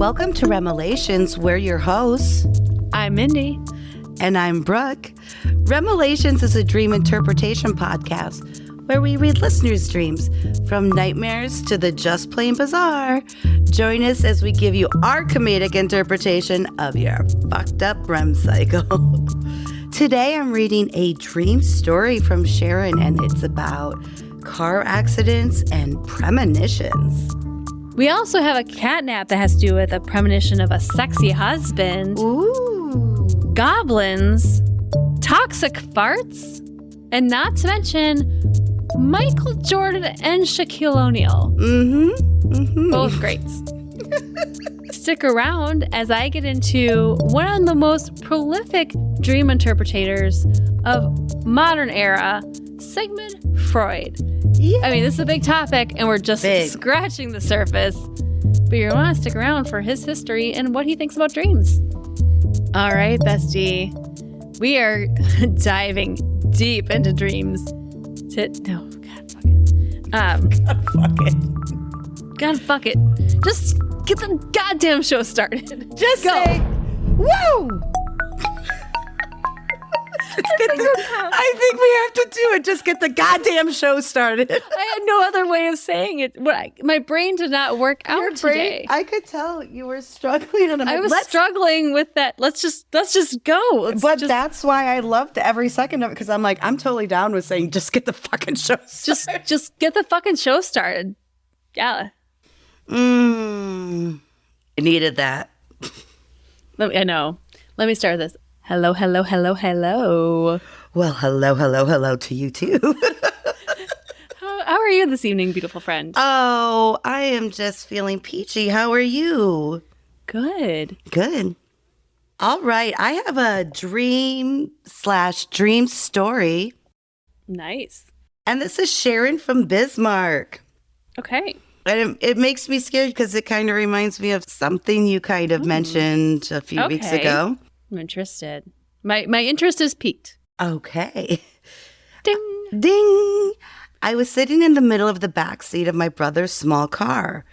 Welcome to REMelations. We're your hosts. I'm Mindy. And I'm Brooke. REMelations is a dream interpretation podcast where we read listeners' dreams, from nightmares to the just plain bizarre. Join us as we give you our comedic interpretation of your fucked up REM cycle. Today I'm reading a dream story from Sharon, and it's about car accidents and premonitions. We also have a catnap that has to do with a premonition of a sexy husband. Ooh. Goblins, toxic farts, and not to mention Michael Jordan and Shaquille O'Neal. Both greats. Stick around as I get into one of the most prolific dream interpreters of modern era, Sigmund Freud. Yeah. I mean, this is a big topic, and we're just scratching the surface. But you're going to want to stick around for his history and what he thinks about dreams. All right, Bestie. We are diving deep into dreams. God fuck it. Just get the goddamn show started. Just go. Say, woo! I think we have to do it. Just get the goddamn show started. I had no other way of saying it. My brain did not work out today. I could tell you were struggling, and I was struggling with that. Let's just go. That's why I loved every second of it, because I'm like, I'm totally down with saying, just get the fucking show started. Just get the fucking show started. Yeah. I needed that. I know. Let me start with this. Hello, hello, hello, hello. Well, hello to you too. How are you this evening, beautiful friend? Oh, I am just feeling peachy. How are you? Good. All right. I have a dream story. Nice. And this is Sharon from Bismarck. Okay. And it makes me scared because it kind of reminds me of something you kind of mentioned a few weeks ago. I'm interested. My interest is piqued. Okay. Ding. Ding. I was sitting in the middle of the back seat of my brother's small car.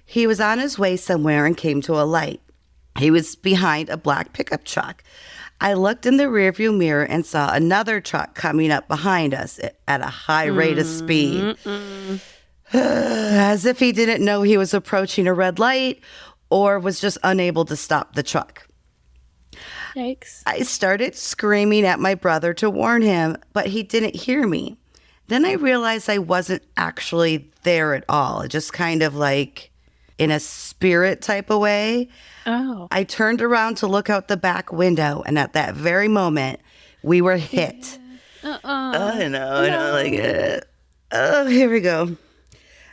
He was on his way somewhere and came to a light. He was behind a black pickup truck. I looked in the rearview mirror and saw another truck coming up behind us at a high rate of speed. As if he didn't know he was approaching a red light or was just unable to stop the truck. Yikes. I started screaming at my brother to warn him, but he didn't hear me. Then I realized I wasn't actually there at all, just kind of like in a spirit type of way. Oh. I turned around to look out the back window, and at that very moment, we were hit. I know, like it. Oh, here we go.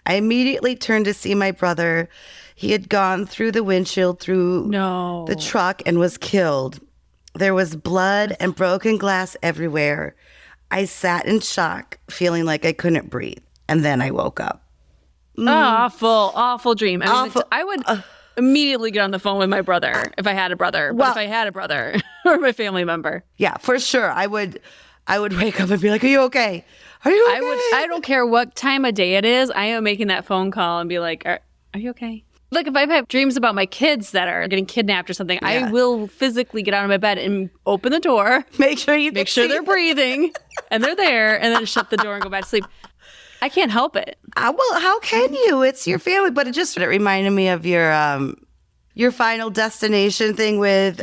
I immediately turned to see my brother. He had gone through the windshield through the truck and was killed. There was blood and broken glass everywhere. I sat in shock, feeling like I couldn't breathe. And then I woke up. Awful dream. I would immediately get on the phone with my brother if I had a brother. But if I had a brother or my family member. Yeah, for sure. I would wake up and be like, are you okay? Are you okay? I don't care what time of day it is. I am making that phone call and be like, are you okay? Like, if I have dreams about my kids that are getting kidnapped or something, I will physically get out of my bed and open the door. Make sure they're breathing and they're there, and then shut the door and go back to sleep. I can't help it. Well, how can you? It's your family. But it reminded me of your Final Destination thing with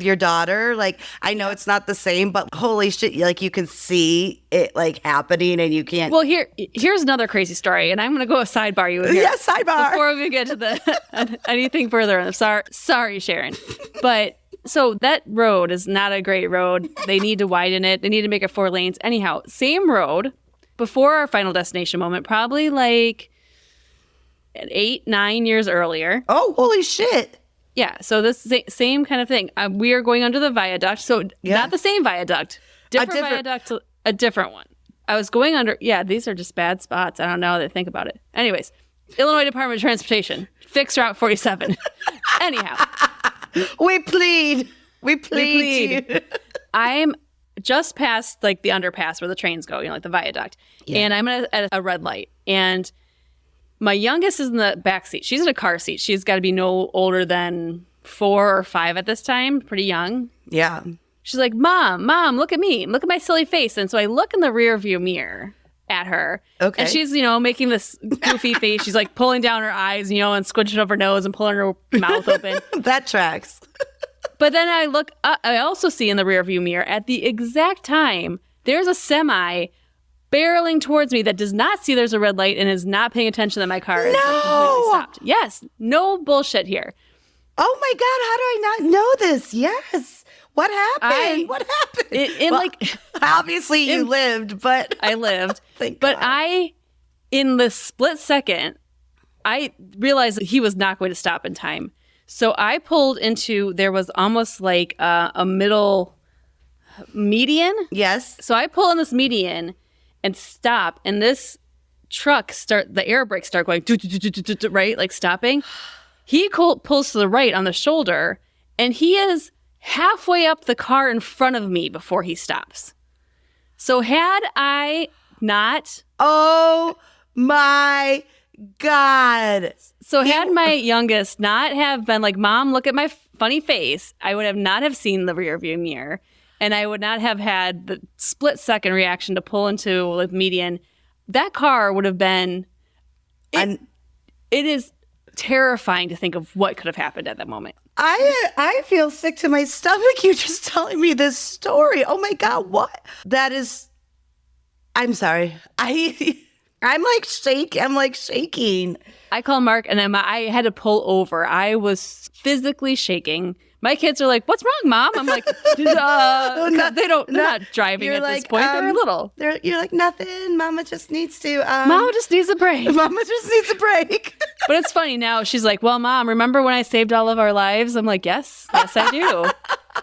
your daughter. Like, I know it's not the same, but holy shit, like you can see it like happening and you can't. Well, here's another crazy story, and I'm going to go a sidebar you with here. Yes, sidebar. Before we get to anything further. I'm sorry, Sharon. But so that road is not a great road. They need to widen it. They need to make it 4 lanes. Anyhow, same road before our Final Destination moment, probably like 8-9 years earlier. Oh, holy shit. Yeah, so this same kind of thing. We are going under the viaduct. So not the same viaduct. Different viaduct, a different one. I was going under. Yeah, these are just bad spots. I don't know how they think about it. Anyways, Illinois Department of Transportation. Fix Route 47. Anyhow. We plead. I'm just past like the underpass where the trains go, like the viaduct. Yeah. And I'm at a red light. And My youngest is in the back seat. She's in a car seat. She's got to be no older than 4 or 5 at this time. Pretty young. Yeah. She's like, Mom, look at me. Look at my silly face. And so I look in the rear view mirror at her. Okay. And she's, making this goofy face. She's like pulling down her eyes, and squinching up her nose and pulling her mouth open. That tracks. But then I look up, I also see in the rear view mirror at the exact time, there's a semi barreling towards me that does not see there's a red light and is not paying attention that my car is completely stopped. Yes. No bullshit here. Oh my God. How do I not know this? Yes. What happened? What happened? Obviously you lived, but I lived. Thank but God. In the split second, I realized that he was not going to stop in time. So I pulled into, there was almost like a middle median. Yes. So I pull in this median and stop, and this truck the air brakes start going, right? Like stopping. He pulls to the right on the shoulder, and he is halfway up the car in front of me before he stops. So had I not... Oh my God. So had my youngest not have been like, Mom, look at my funny face, I would have not have seen the rear view mirror, and I would not have had the split second reaction to pull into the median. That car would have been... It is terrifying to think of what could have happened at that moment. I feel sick to my stomach. You just telling me this story. Oh my God, what? That is... I'm sorry. I'm like shaking. I call Mark, and I had to pull over. I was physically shaking. My kids are like, "What's wrong, Mom?" I'm like, they're not driving at this point. They're little. You're like, nothing. Mama just needs to. Mama just needs a break. Mama just needs a break. But it's funny now. She's like, "Well, Mom, remember when I saved all of our lives?" I'm like, yes, I do.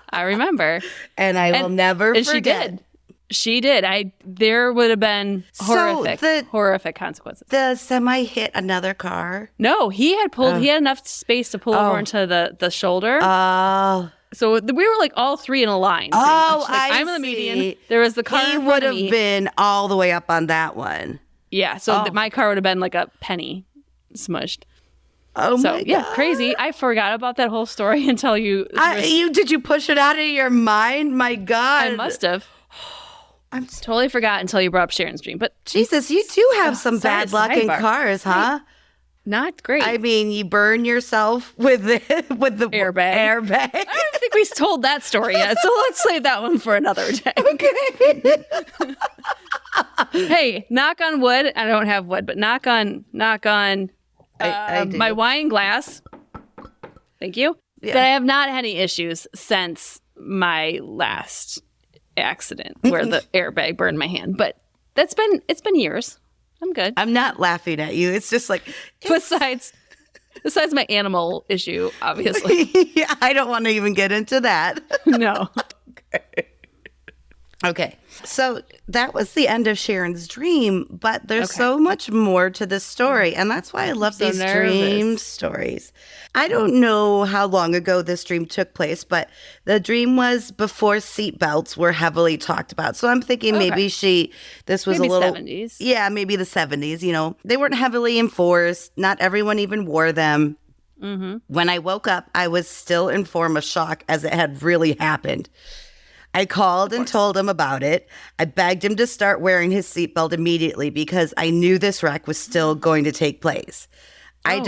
I remember. And I will never forget. She did. She did. There would have been horrific consequences. The semi hit another car. No, he had enough space to pull over into the shoulder. Oh. So we were like all three in a line. Oh, I'm in the median. There was the car. He would have been all the way up on that one. Yeah. So my car would have been like a penny smushed. Oh my God. Yeah, crazy. I forgot about that whole story until you. Did you push it out of your mind? My God. I must have. I'm totally forgot until you brought up Sharon's dream. But Jesus, you do have some bad luck in cars, huh? Not great. I mean, you burn yourself with the airbag. I don't think we told that story yet, so let's save that one for another day. Okay. Hey, knock on wood. I don't have wood, but knock on I do. My wine glass. Thank you. Yeah. That I have not had any issues since my last accident where the airbag burned my hand. But it's been years. I'm good. I'm not laughing at you. It's just like besides my animal issue, obviously. Yeah, I don't want to even get into that. No. Okay. So that was the end of Sharon's dream, but there's so much more to this story, and that's why I love these dream stories. I don't know how long ago this dream took place, but the dream was before seatbelts were heavily talked about. So I'm thinking maybe this was maybe a little 70s. Yeah, maybe the 70s, They weren't heavily enforced. Not everyone even wore them. Mm-hmm. When I woke up, I was still in form of shock as it had really happened. I called and told him about it. I begged him to start wearing his seatbelt immediately because I knew this wreck was still going to take place. I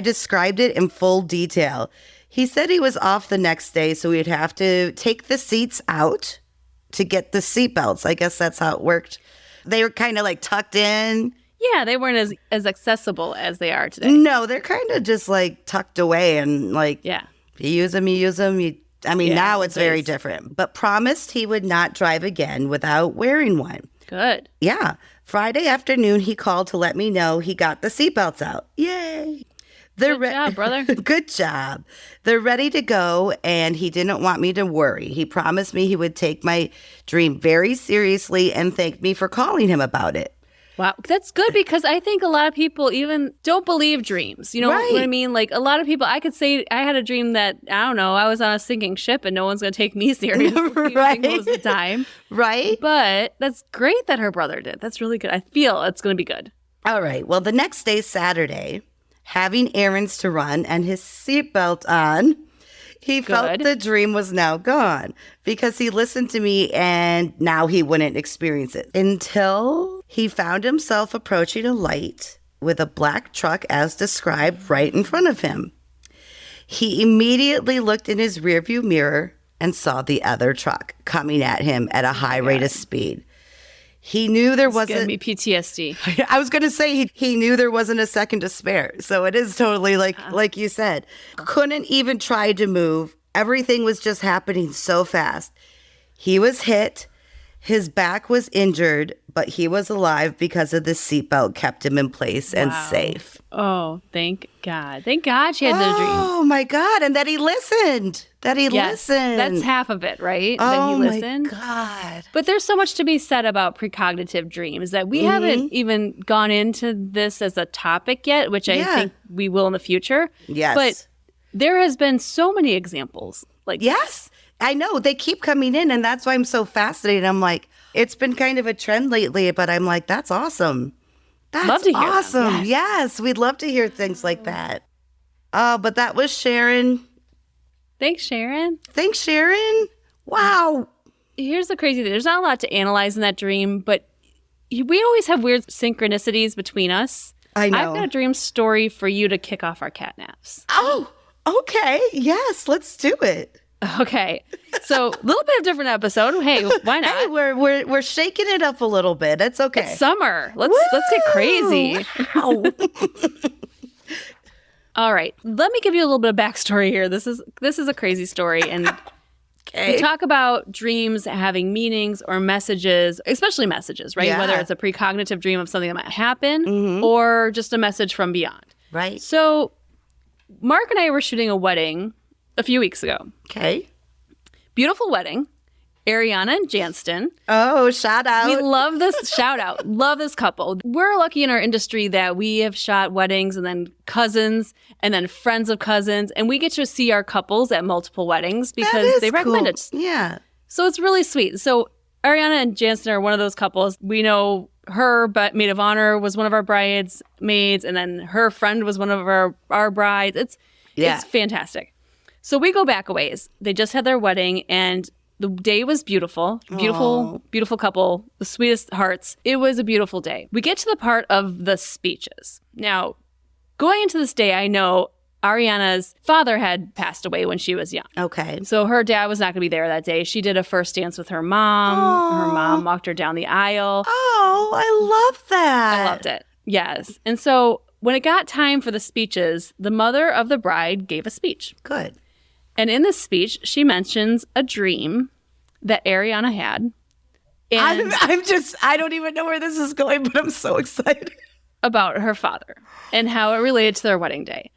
described it in full detail. He said he was off the next day, so we'd have to take the seats out to get the seatbelts. I guess that's how it worked. They were kind of like tucked in. Yeah, they weren't as accessible as they are today. No, they're kind of just like tucked away and like, you use them, now it's very different. But promised he would not drive again without wearing one. Good. Yeah. Friday afternoon, he called to let me know he got the seatbelts out. Yay. Good job, brother. Good job. They're ready to go, and he didn't want me to worry. He promised me he would take my dream very seriously and thank me for calling him about it. Wow. That's good because I think a lot of people even don't believe dreams. You know what I mean? Like a lot of people, I could say I had a dream that, I don't know, I was on a sinking ship and no one's going to take me seriously most of the time. Right. But that's great that her brother did. That's really good. I feel it's going to be good. All right. Well, the next day, Saturday, having errands to run and his seatbelt on, he felt the dream was now gone because he listened to me and now he wouldn't experience it until he found himself approaching a light with a black truck as described right in front of him. He immediately looked in his rearview mirror and saw the other truck coming at him at a high rate of speed. He knew there wasn't... It's going to be PTSD. I was going to say he knew there wasn't a second to spare. So it is totally like you said. Couldn't even try to move. Everything was just happening so fast. He was hit. His back was injured, but he was alive because of the seatbelt kept him in place and safe. Oh, thank God. Thank God she had the dream. Oh, my God. And that he listened. Listened. That's half of it, right? That he listened. Oh, my God. But there's so much to be said about precognitive dreams that we haven't even gone into this as a topic yet, which I think we will in the future. Yes. But there has been so many examples like Yes. I know. They keep coming in, and that's why I'm so fascinated. I'm like, it's been kind of a trend lately, but I'm like, that's awesome. That's love to hear awesome. them. Yes, we'd love to hear things like that. But that was Sharon. Thanks, Sharon. Thanks, Sharon. Wow. Here's the crazy thing. There's not a lot to analyze in that dream, but we always have weird synchronicities between us. I know. I've got a dream story for you to kick off our catnaps. Oh, okay. Yes, let's do it. Okay, so a little bit of different episode. Hey, why not? Hey, we're shaking it up a little bit. It's okay. It's summer. Let's get crazy. Wow. All right, let me give you a little bit of backstory here. This is a crazy story, and we talk about dreams having meanings or messages, especially messages, right? Yeah. Whether it's a precognitive dream of something that might happen or just a message from beyond. Right. So, Mark and I were shooting a wedding a few weeks ago. Okay. Beautiful wedding. Ariana and Janston. Oh, shout out. We love this shout out. Love this couple. We're lucky in our industry that we have shot weddings and then cousins and then friends of cousins. And we get to see our couples at multiple weddings because they recommend cool. it. Yeah. So it's really sweet. So Ariana and Janston are one of those couples. We know her, but maid of honor was one of our bridesmaids. And then her friend was one of our brides. It's fantastic. So we go back a ways. They just had their wedding and the day was beautiful. Beautiful couple, the sweetest hearts. It was a beautiful day. We get to the part of the speeches. Now, going into this day, I know Ariana's father had passed away when she was young. Okay. So her dad was not going to be there that day. She did a first dance with her mom. Aww. Her mom walked her down the aisle. Oh, I love that. I loved it. Yes. And so when it got time for the speeches, the mother of the bride gave a speech. Good. And in this speech, she mentions a dream that Ariana had. And I don't even know where this is going, but I'm so excited. About her father and how it related to their wedding day.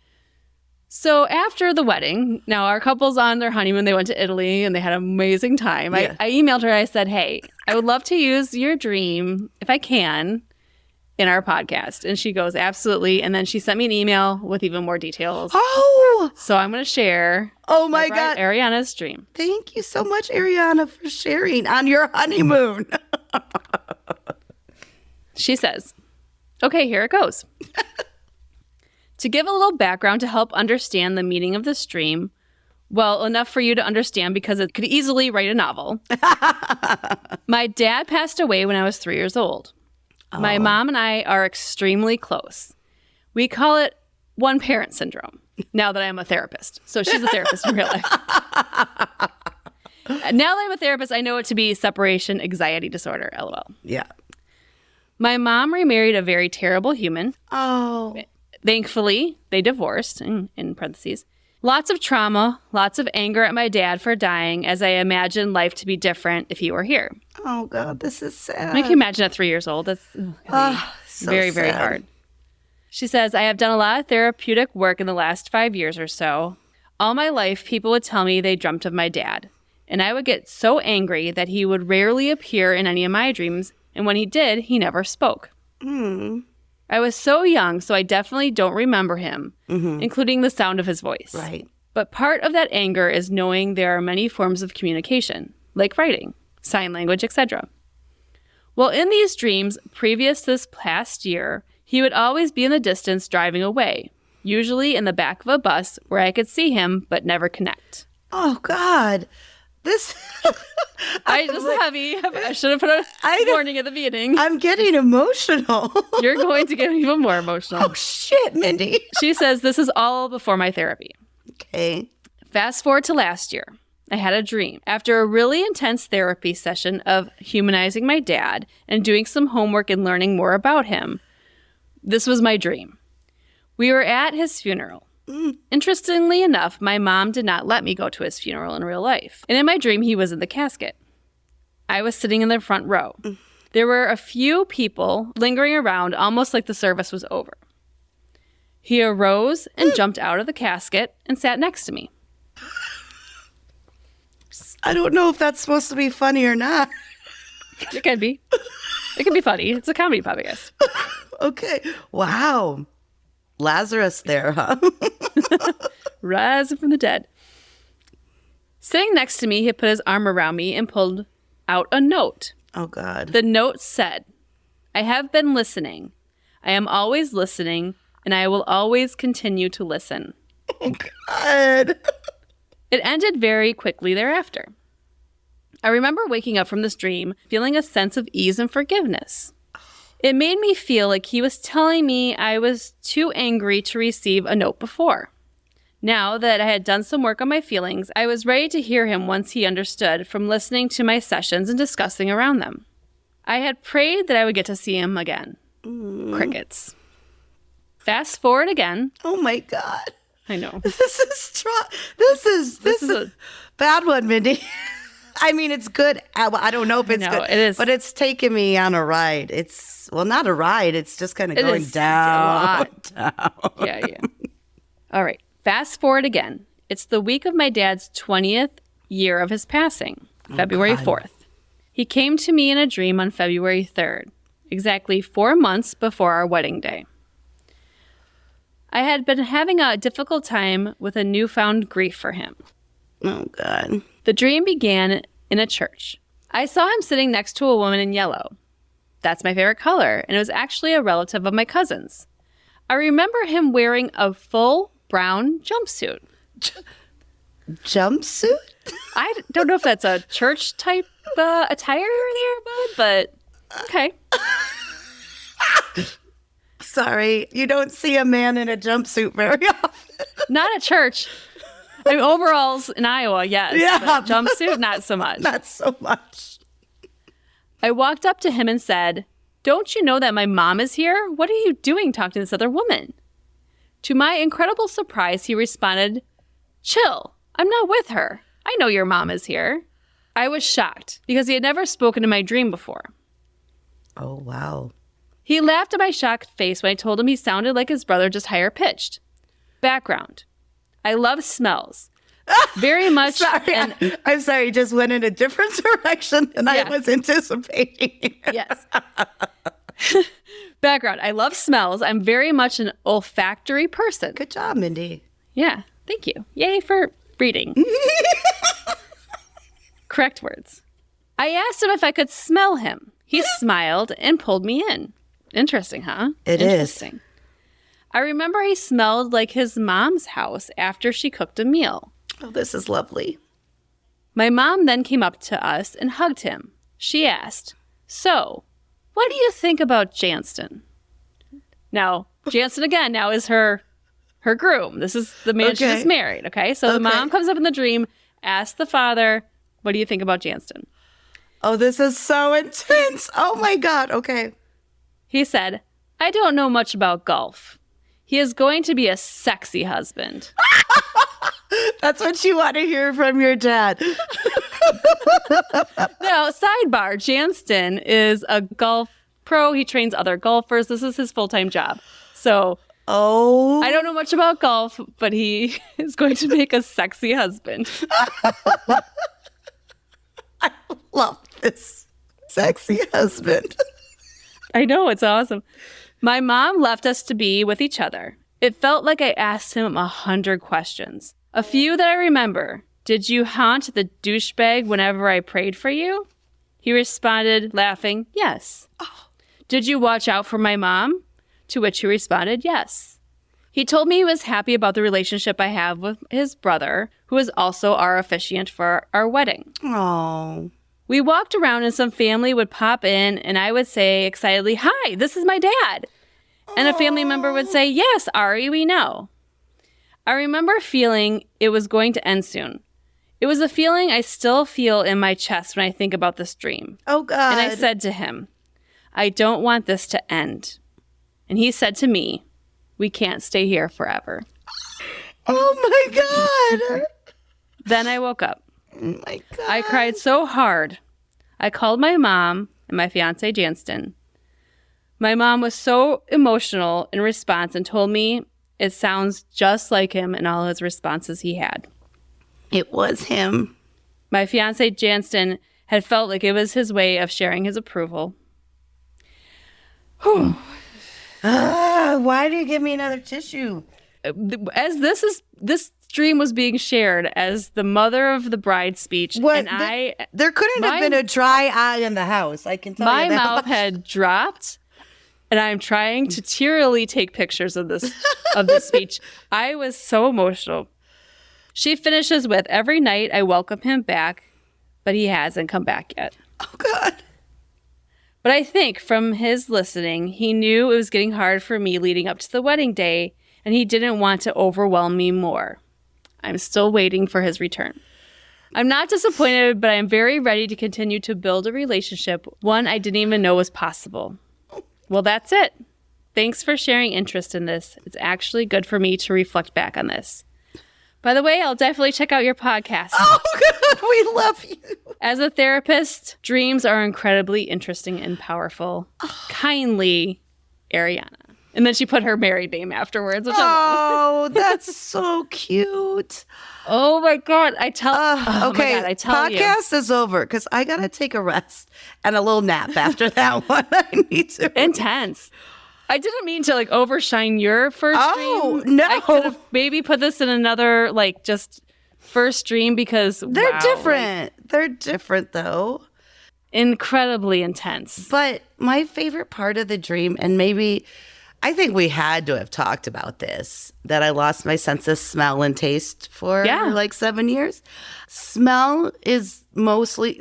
So after the wedding, now our couple's on their honeymoon. They went to Italy and they had an amazing time. Yeah. I emailed her. I said, hey, I would love to use your dream, if I can, in our podcast. And she goes, absolutely. And then she sent me an email with even more details. Oh! So I'm going to share my God. Ariana's dream. Thank you so much, Ariana, for sharing on your honeymoon. She says, okay, here it goes. To give a little background to help understand the meaning of this dream, well, enough for you to understand because it could easily write a novel. My dad passed away when I was 3 years old. My mom and I are extremely close. We call it one-parent syndrome, now that I'm a therapist. So she's a therapist in real life. Now that I'm a therapist, I know it to be separation anxiety disorder, LOL. Yeah. My mom remarried a very terrible human. Oh. Thankfully, they divorced, in parentheses. Lots of trauma, lots of anger at my dad for dying, as I imagined life to be different if he were here. Oh, God, this is sad. I can imagine at 3 years old. That's so very, sad. very hard. She says, I have done a lot of therapeutic work in the last 5 years or so. All my life, people would tell me they dreamt of my dad. And I would get so angry that he would rarely appear in any of my dreams. And when he did, he never spoke. I was so young, so I definitely don't remember him, including the sound of his voice. Right. But part of that anger is knowing there are many forms of communication, like writing, sign language, etc. Well, in these dreams, previous this past year, He would always be in the distance driving away, usually in the back of a bus where I could see him but never connect. Oh, God. This... This is heavy. I should have put a warning at the beginning. I'm getting emotional. You're going to get even more emotional. Oh, shit, Mindy. She says this is all before my therapy. Okay. Fast forward to last year. I had a dream. After a really intense therapy session of humanizing my dad and doing some homework and learning more about him, this was my dream. We were at his funeral. Interestingly enough, my mom did not let me go to his funeral in real life. And in my dream, he was in the casket. I was sitting in the front row. There were a few people lingering around, almost like the service was over. He arose and jumped out of the casket and sat next to me. I don't know if that's supposed to be funny or not. It can be. It can be funny. It's a comedy podcast. Okay. Wow. Lazarus there, huh? Rising from the dead. Sitting next to me, he put his arm around me and pulled out a note. Oh, God. The note said, I have been listening. I am always listening, and I will always continue to listen. Oh, God. It ended very quickly thereafter. I remember waking up from this dream, feeling a sense of ease and forgiveness. It made me feel like he was telling me I was too angry to receive a note before. Now that I had done some work on my feelings, I was ready to hear him once he understood from listening to my sessions and discussing around them. I had prayed that I would get to see him again. Crickets. Fast forward again. Oh, my God. I know. This is a bad one, Mindy. I mean, it's good. I don't know if it's good. It is. But it's taken me on a ride. Well, not a ride. It's just kind of going down. Yeah. All right. Fast forward again. It's the week of my dad's 20th year of his passing, February 4th. He came to me in a dream on February 3rd, exactly 4 months before our wedding day. I had been having a difficult time with a newfound grief for him. Oh, God. The dream began in a church. I saw him sitting next to a woman in yellow. That's my favorite color, and it was actually a relative of my cousin's. I remember him wearing a full brown jumpsuit. Jumpsuit? I don't know if that's a church type attire there, bud, but okay. Sorry, you don't see a man in a jumpsuit very often. Not at church. I mean, overalls in Iowa, yes. Yeah. But jumpsuit, not so much. Not so much. I walked up to him and said, "Don't you know that my mom is here? What are you doing talking to this other woman?" To my incredible surprise, he responded, "Chill, I'm not with her. I know your mom is here." I was shocked because he had never spoken in my dream before. Oh, wow. He laughed at my shocked face when I told him he sounded like his brother, just higher pitched. Background. I love smells. Very much. Sorry, I'm sorry. You just went in a different direction than I was anticipating. Yes. Background. I love smells. I'm very much an olfactory person. Good job, Mindy. Yeah. Thank you. Yay for reading. Correct words. I asked him if I could smell him. He smiled and pulled me in. Interesting, huh? It Interesting. is. I remember he smelled like his mom's house after she cooked a meal. Oh, this is lovely. My mom then came up to us and hugged him. She asked, "So, what do you think about Janston?" Now, Janston again now is her groom. This is the man she just married, okay? So the mom comes up in the dream, asks the father, "What do you think about Janston?" Oh, this is so intense. Oh, my God. Okay. He said, "I don't know much about golf. He is going to be a sexy husband." That's what you want to hear from your dad. Now, sidebar, Janston is a golf pro. He trains other golfers. This is his full-time job. So I don't know much about golf, but he is going to make a sexy husband. I love this. Sexy husband. I know, it's awesome. My mom left us to be with each other. It felt like I asked him 100 questions. A few that I remember. Did you haunt the douchebag whenever I prayed for you? He responded, laughing, yes. Oh. Did you watch out for my mom? To which he responded, yes. He told me he was happy about the relationship I have with his brother, who is also our officiant for our wedding. Oh. We walked around and some family would pop in and I would say excitedly, hi, this is my dad. And a family member would say, yes, Ari, we know. I remember feeling it was going to end soon. It was a feeling I still feel in my chest when I think about this dream. Oh, God. And I said to him, I don't want this to end. And he said to me, we can't stay here forever. Oh, my God. Then I woke up. Oh, my God. I cried so hard. I called my mom and my fiance, Janston. My mom was so emotional in response and told me it sounds just like him in all his responses he had. It was him. My fiance, Janston, had felt like it was his way of sharing his approval. Whew. Why do you give me another tissue? As this dream was being shared as the mother of the bride speech, There couldn't have been a dry eye in the house. I can tell you that. My mouth had dropped, and I'm trying to tearily take pictures of this speech. I was so emotional. She finishes with, every night I welcome him back, but he hasn't come back yet. Oh, God. But I think from his listening, he knew it was getting hard for me leading up to the wedding day, and he didn't want to overwhelm me more. I'm still waiting for his return. I'm not disappointed, but I'm very ready to continue to build a relationship, one I didn't even know was possible. Well, that's it. Thanks for sharing interest in this. It's actually good for me to reflect back on this. By the way, I'll definitely check out your podcast. Oh, God, we love you. As a therapist, dreams are incredibly interesting and powerful. Kindly, Ariana. And then she put her married name afterwards. Which That's so cute. Oh, my God. Okay, I tell you. Podcast is over because I got to take a rest and a little nap after that one. I need to. Intense. I didn't mean to overshine your first dream. Oh, no. I could have maybe put this in another just first dream because they're different. They're different though. Incredibly intense. But my favorite part of the dream, and maybe I think we had to have talked about this, that I lost my sense of smell and taste for 7 years. Smell is mostly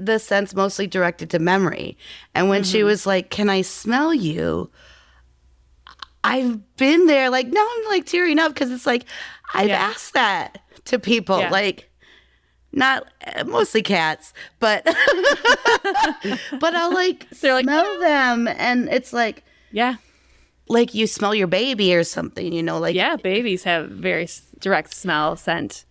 directed to memory. And when she was like, can I smell you? I've been there, now I'm tearing up because it's I've asked that to people, not mostly cats, but but I'll smell them, and it's like you smell your baby or something, babies have very direct smell, scent,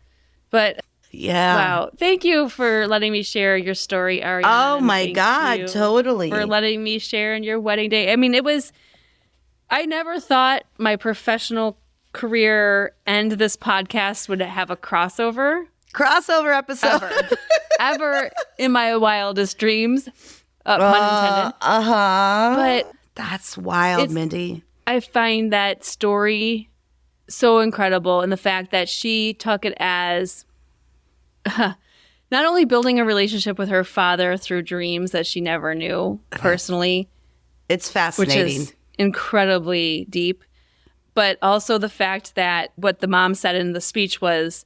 but yeah. Wow. Thank you for letting me share your story, Ariana. Oh my God, totally. For letting me share in your wedding day. I mean, I never thought my professional career and this podcast would have a crossover episode. Ever in my wildest dreams. Pun intended. But that's wild, Mindy. I find that story so incredible, and the fact that she took it as not only building a relationship with her father through dreams that she never knew personally. It's fascinating. Which is incredibly deep, but also the fact that what the mom said in the speech was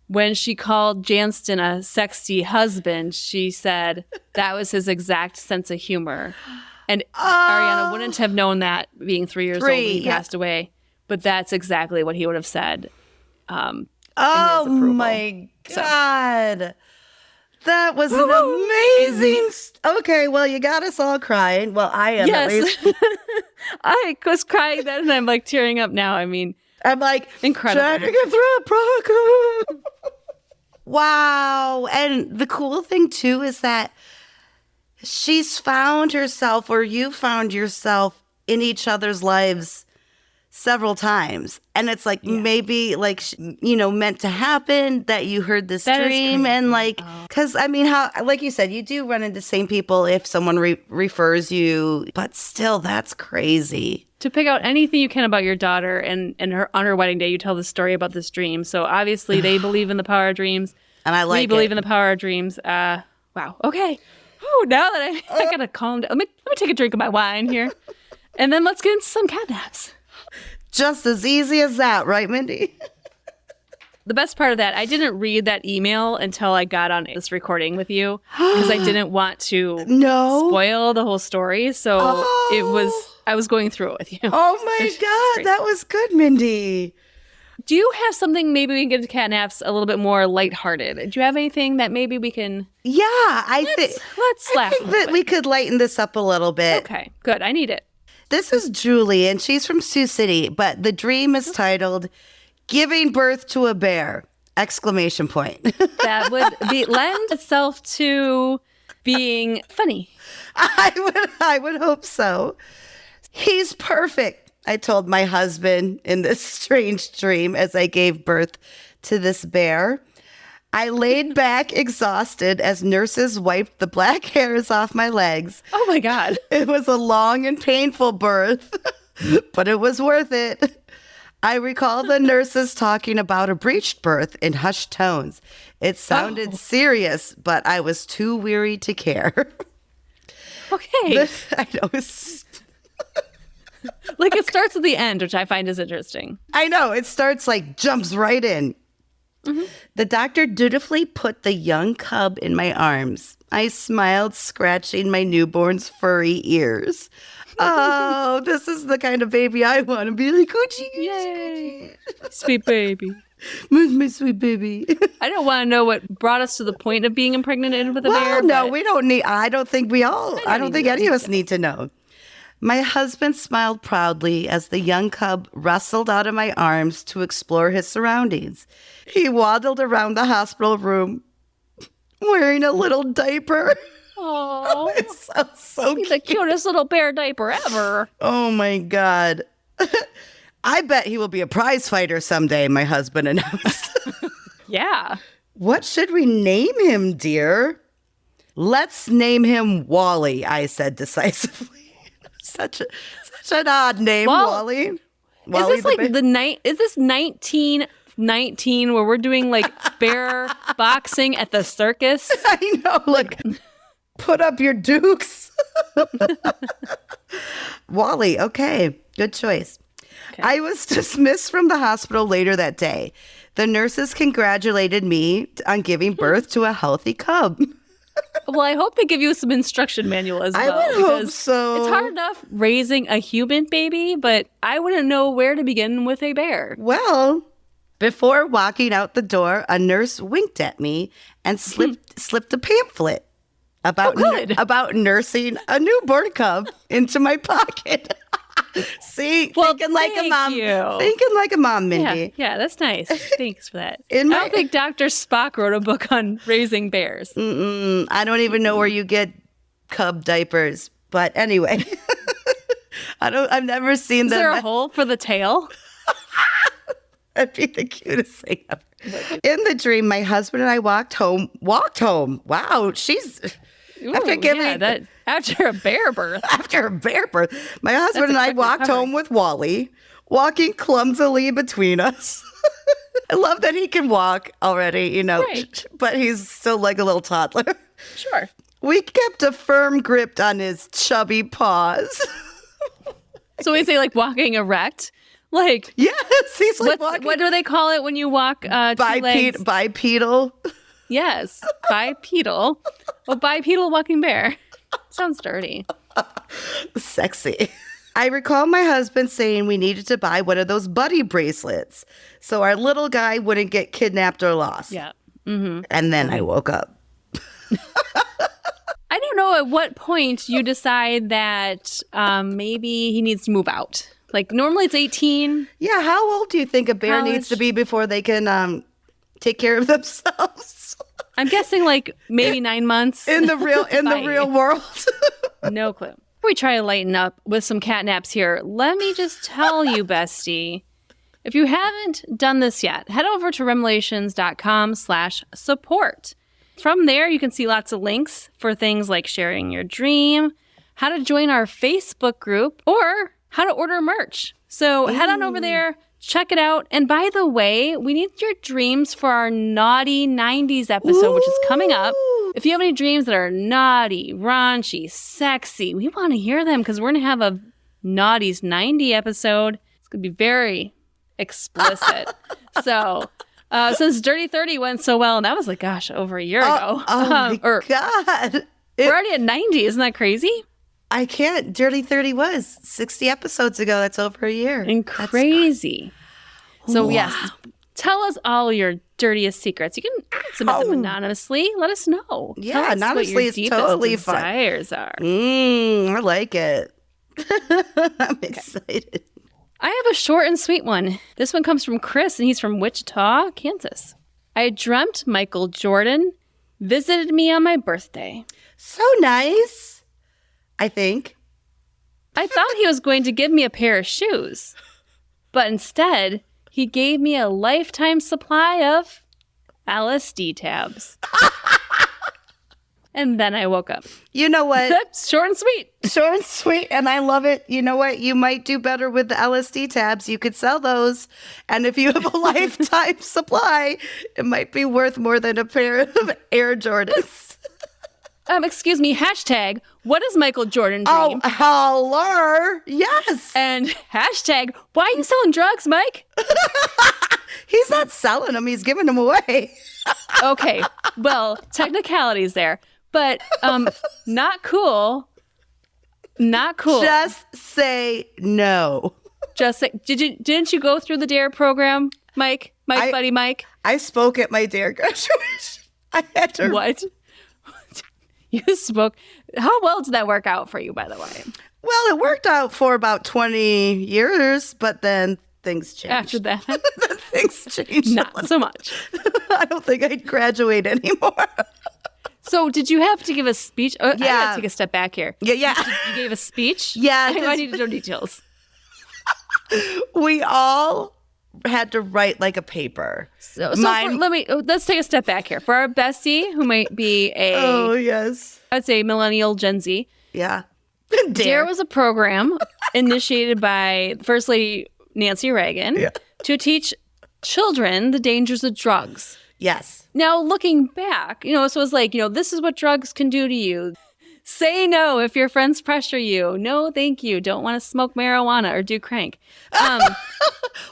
when she called Janston a sexy husband, she said that was his exact sense of humor. And Ariana wouldn't have known that being 3 years old when he passed away, but that's exactly what he would have said. Oh my God. That was an amazing. Okay, well, you got us all crying. Well, I am at least. I was crying then, and I'm tearing up now. I mean, I'm incredible. Trying to get through a program. Wow. And the cool thing, too, is that she's found herself, or you found yourself in each other's lives several times, and it's maybe meant to happen that you heard this dream, and because I mean, how, like you said, you do run into the same people if someone refers you, but still, that's crazy. To pick out anything you can about your daughter, and her on her wedding day, you tell the story about this dream. So obviously, they believe in the power of dreams, and we believe in the power of dreams. Wow. Okay. Ooh, now that I gotta calm down. Let me take a drink of my wine here, and then let's get into some catnaps. Just as easy as that, right, Mindy? The best part of that, I didn't read that email until I got on this recording with you because I didn't want to spoil the whole story. So I was going through it with you. Oh my God, that was good, Mindy. Do you have something maybe we can get to catnaps a little bit more lighthearted? Do you have anything that maybe we can? Yeah, let's laugh. I think that we could lighten this up a little bit. Okay, good. I need it. This is Julie, and she's from Sioux City, but the dream is titled "Giving Birth to a Bear!" Exclamation point. That would lend itself to being funny. I would hope so. He's perfect, I told my husband in this strange dream as I gave birth to this bear. I laid back exhausted as nurses wiped the black hairs off my legs. Oh my God. It was a long and painful birth, but it was worth it. I recall the nurses talking about a breached birth in hushed tones. It sounded serious, but I was too weary to care. Okay. I know. Like it starts at the end, which I find is interesting. I know. It starts jumps right in. Mm-hmm. The doctor dutifully put the young cub in my arms. I smiled, scratching my newborn's furry ears. Oh, this is the kind of baby I want to be like, Coochie. Yay. Sweet baby. Where's my sweet baby? I don't want to know what brought us to the point of being impregnated with a bear. No, we don't need, I don't think any of us need to know. My husband smiled proudly as the young cub wrestled out of my arms to explore his surroundings. He waddled around the hospital room wearing a little diaper. Oh, it sounds so cute. The cutest little bear diaper ever. Oh my God. I bet he will be a prize fighter someday, my husband announced. Yeah. What should we name him, dear? Let's name him Wally, I said decisively. Such an odd name, Wally. Wally is this is this 1919 where we're doing bear boxing at the circus? I know, put up your dukes. Wally, okay, good choice. Okay. I was dismissed from the hospital later that day. The nurses congratulated me on giving birth to a healthy cub. Well, I hope they give you some instruction manual as well. I would hope so. It's hard enough raising a human baby, but I wouldn't know where to begin with a bear. Well, before walking out the door, a nurse winked at me and slipped a pamphlet about nursing a newborn cub into my pocket. See, thinking like a mom. Thinking like a mom, Mindy. Yeah, that's nice. Thanks for that. I don't think Dr. Spock wrote a book on raising bears. I don't even know where you get cub diapers. But anyway, I've never seen them. Is there a hole for the tail? That'd be the cutest thing ever. In the dream, my husband and I walked home. Wow, after a bear birth. After a bear birth. My husband and I walked home with Wally, walking clumsily between us. I love that he can walk already, right. But he's still like a little toddler. Sure. We kept a firm grip on his chubby paws. So we say walking erect? Yes, he's walking. What do they call it when you walk bipedal? Yes, bipedal. Well, bipedal walking bear. Sounds dirty. Sexy. I recall my husband saying we needed to buy one of those buddy bracelets so our little guy wouldn't get kidnapped or lost. Yeah. Mm-hmm. And then I woke up. I don't know at what point you decide that maybe he needs to move out. Normally it's 18. Yeah, how old do you think a bear needs to be before they can take care of themselves? I'm guessing maybe 9 months. In the real world. No clue. Before we try to lighten up with some catnaps here, let me just tell you, Bestie, if you haven't done this yet, head over to REMelations.com/support. From there, you can see lots of links for things like sharing your dream, how to join our Facebook group, or how to order merch. So head on over there. Check it out. And by the way, we need your dreams for our Naughty 90s episode, which is coming up. If you have any dreams that are naughty, raunchy, sexy, we want to hear them because we're going to have a Naughties 90 episode. It's It'd be very explicit. So since Dirty 30 went so well, and that was like, gosh, over a year ago. Oh my God. We're already at 90. Isn't that crazy? I can't. Dirty 30 was 60 episodes ago. That's over a year. And crazy. So yes, tell us all your dirtiest secrets. You can submit them anonymously. Let us know. Yeah, anonymously is totally fun. Desires are. I like it. I'm excited. I have a short and sweet one. This one comes from Chris, and he's from Wichita, Kansas. I dreamt Michael Jordan visited me on my birthday. So nice, I think. I thought he was going to give me a pair of shoes, but instead, he gave me a lifetime supply of LSD tabs. And then I woke up. You know what? That's short and sweet. Short and sweet, and I love it. You know what? You might do better with the LSD tabs. You could sell those. And if you have a lifetime supply, it might be worth more than a pair of Air Jordans. Excuse me, hashtag, what is Michael Jordan Dream? Oh, hello. Yes. And hashtag, why are you selling drugs, Mike? He's not selling them. He's giving them away. Okay. Well, technicalities there. But not cool. Not cool. Just say no. Just say, didn't you go through the DARE program, Mike? Buddy Mike? I spoke at my DARE graduation. I had to. What? You spoke. How well did that work out for you, by the way? Well, it worked out for about 20 years, but then things changed. After that? Things changed. Not so much. I don't think I'd graduate anymore. So did you have to give a speech? I Yeah. gotta take a step back here. Yeah. You gave a speech? Yeah. I need to know details. We all had to write like a paper. So let's take a step back here. For our Bestie, who might be yes. I'd say millennial Gen Z. Yeah. DARE was a program initiated by First Lady Nancy Reagan to teach children the dangers of drugs. Yes. Now, looking back, so it was like, this is what drugs can do to you. Say no if your friends pressure you. No, thank you. Don't want to smoke marijuana or do crank.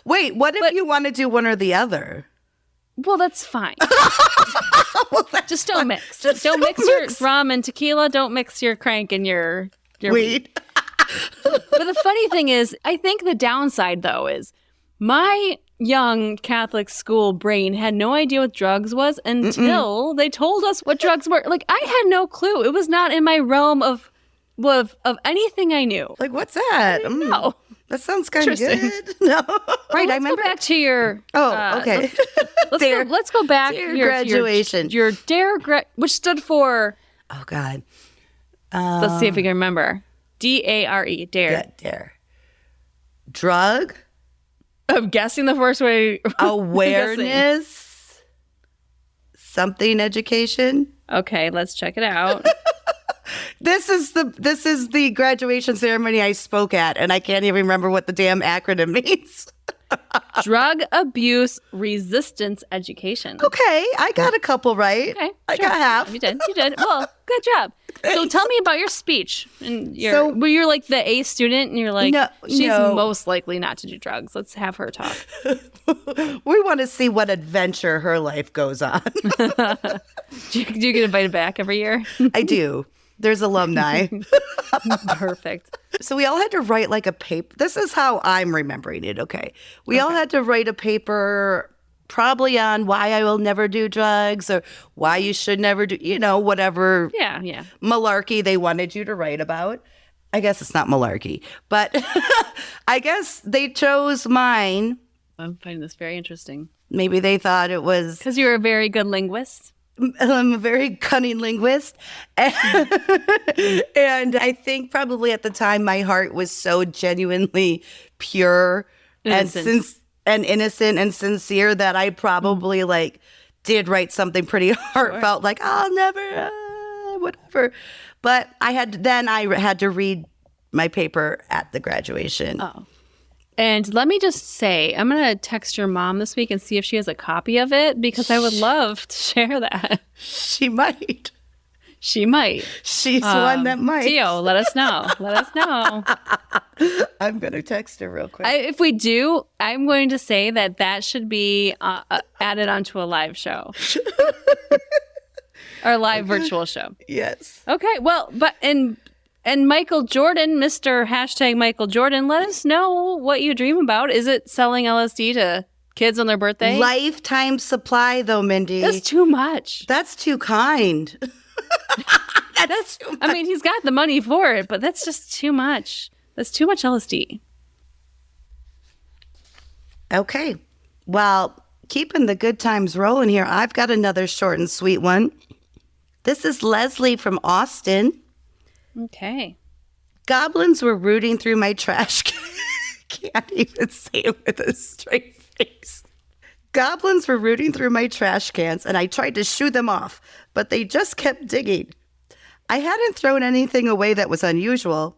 Wait, what if you want to do one or the other? Well, that's fine. Just don't mix. Don't mix your rum and tequila. Don't mix your crank and your weed. But the funny thing is, I think the downside, though, is my young Catholic school brain had no idea what drugs was until they told us what drugs were. Like, I had no clue. It was not in my realm of anything I knew. Like, what's that? No. That sounds kind of good. No. Right, I remember. Go back to your... okay. Let's go back to your graduation. Your DARE, which stood for... Oh, God. Let's see if we can remember. DARE. DARE. Yeah, DARE. Drug? I'm guessing the first way. Awareness? Something education? Okay, let's check it out. This is the graduation ceremony I spoke at, and I can't even remember what the damn acronym means. Drug abuse resistance education. Okay, I got a couple right. Okay, I got half. You did. Well, good job. Thanks. So tell me about your speech. And were you like the A student, and you're like, she's most likely not to do drugs. Let's have her talk. We want to see what adventure her life goes on. Do you get invited back every year? I do. There's alumni. Perfect. So we all had to write like a paper. This is how I'm remembering it, okay? We all had to write a paper probably on why I will never do drugs or why you should never do, whatever malarkey they wanted you to write about. I guess it's not malarkey, but I guess they chose mine. I'm finding this very interesting. Maybe they thought it was... Because you're a very good linguist. I'm a very cunning linguist. And I think probably at the time my heart was so genuinely pure and innocent and sincere that I probably did write something pretty heartfelt, like I'll never, whatever. But I had to read my paper at the graduation. Oh. And let me just say, I'm going to text your mom this week and see if she has a copy of it, because I would love to share that. She might. She might. She's one that might. Theo, let us know. Let us know. I'm going to text her real quick. If we do, I'm going to say that should be added onto a live show. Or live virtual show. Yes. Okay, well, but and Michael Jordan, Mr. hashtag Michael Jordan, let us know what you dream about. Is it selling LSD to kids on their birthday? Lifetime supply, though, Mindy. That's too much. That's too kind. That's too much. I mean, he's got the money for it, but that's just too much. That's too much LSD. Okay. Well, keeping the good times rolling here, I've got another short and sweet one. This is Leslie from Austin. Okay. Goblins were rooting through my trash can. Can't even say it with a straight face. Goblins were rooting through my trash cans, and I tried to shoo them off, but they just kept digging. I hadn't thrown anything away that was unusual,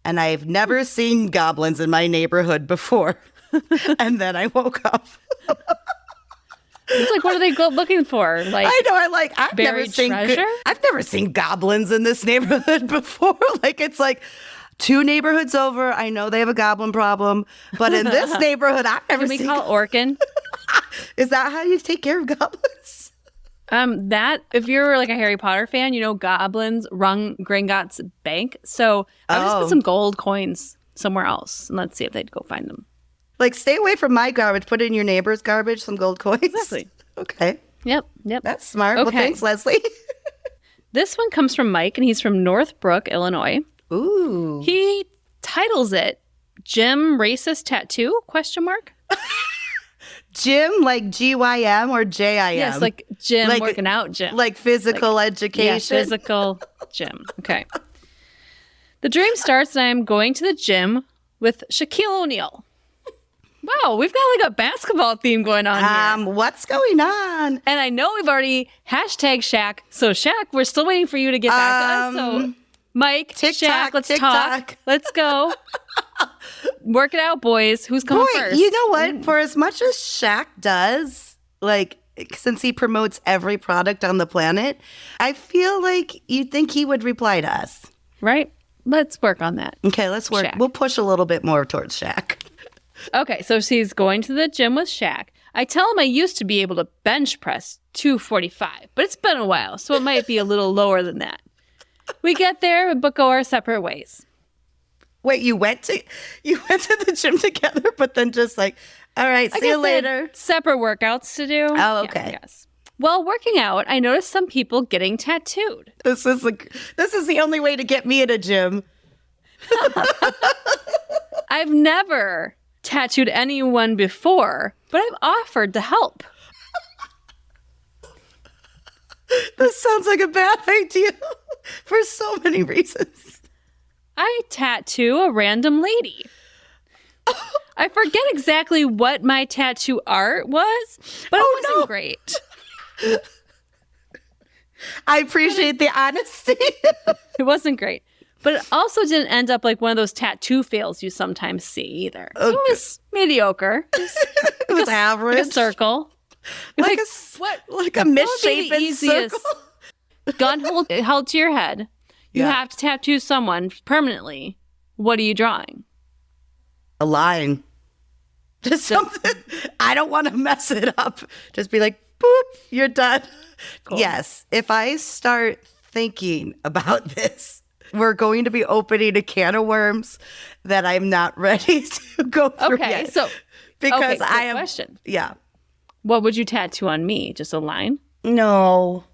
and I've never seen goblins in my neighborhood before. And then I woke up. It's like, what are they looking for? Like, I know. I've never seen goblins in this neighborhood before. Like, it's like 2 neighborhoods over. I know they have a goblin problem, but in this neighborhood, I've never seen. Can we call Orkin? Is that how you take care of goblins? That if you're like a Harry Potter fan, you know goblins run Gringotts bank. So I would just put some gold coins somewhere else, and let's see if they'd go find them. Like, stay away from my garbage. Put it in your neighbor's garbage, some gold coins. Exactly. Okay. Yep. That's smart. Okay. Well, thanks, Leslie. This one comes from Mike, and he's from Northbrook, Illinois. Ooh. He titles it Gym Racist Tattoo? ? Gym, like GYM or JIM? Yes, like gym, like, working out gym. Like physical education? Yeah, physical gym. Okay. The dream starts and I'm going to the gym with Shaquille O'Neal. Wow, we've got like a basketball theme going on here. What's going on? And I know we've already hashtag Shaq. So Shaq, we're still waiting for you to get back to us. So Mike, TikTok, Shaq, let's TikTok. talk. Let's go. Work it out, boys. Who's coming first? You know what? For as much as Shaq does, like, since he promotes every product on the planet, I feel like you'd think he would reply to us. Right? Let's work on that. Okay, let's work. Shaq. We'll push a little bit more towards Shaq. Okay, so she's going to the gym with Shaq. I tell him I used to be able to bench press 245, but it's been a while, so it might be a little lower than that. We get there, but go our separate ways. Wait, you went to the gym together, but then just like, all right, see you later. Separate workouts to do. Oh, okay. Yeah, yes. While working out, I noticed some people getting tattooed. This is the only way to get me at a gym. I've never tattooed anyone before, but I've offered to help. This sounds like a bad idea for so many reasons. I tattoo a random lady. I forget exactly what my tattoo art was, but it wasn't great. I appreciate the honesty. It wasn't great. But it also didn't end up like one of those tattoo fails you sometimes see either. So it was mediocre. It was average. Like a circle. Like a misshapen circle. Gun held to your head. You have to tattoo someone permanently. What are you drawing? A line. Just something. I don't want to mess it up. Just be like, boop, you're done. Cool. Yes. If I start thinking about this, we're going to be opening a can of worms that I'm not ready to go through yet. Because I am. Question. Yeah. What would you tattoo on me? Just a line? No.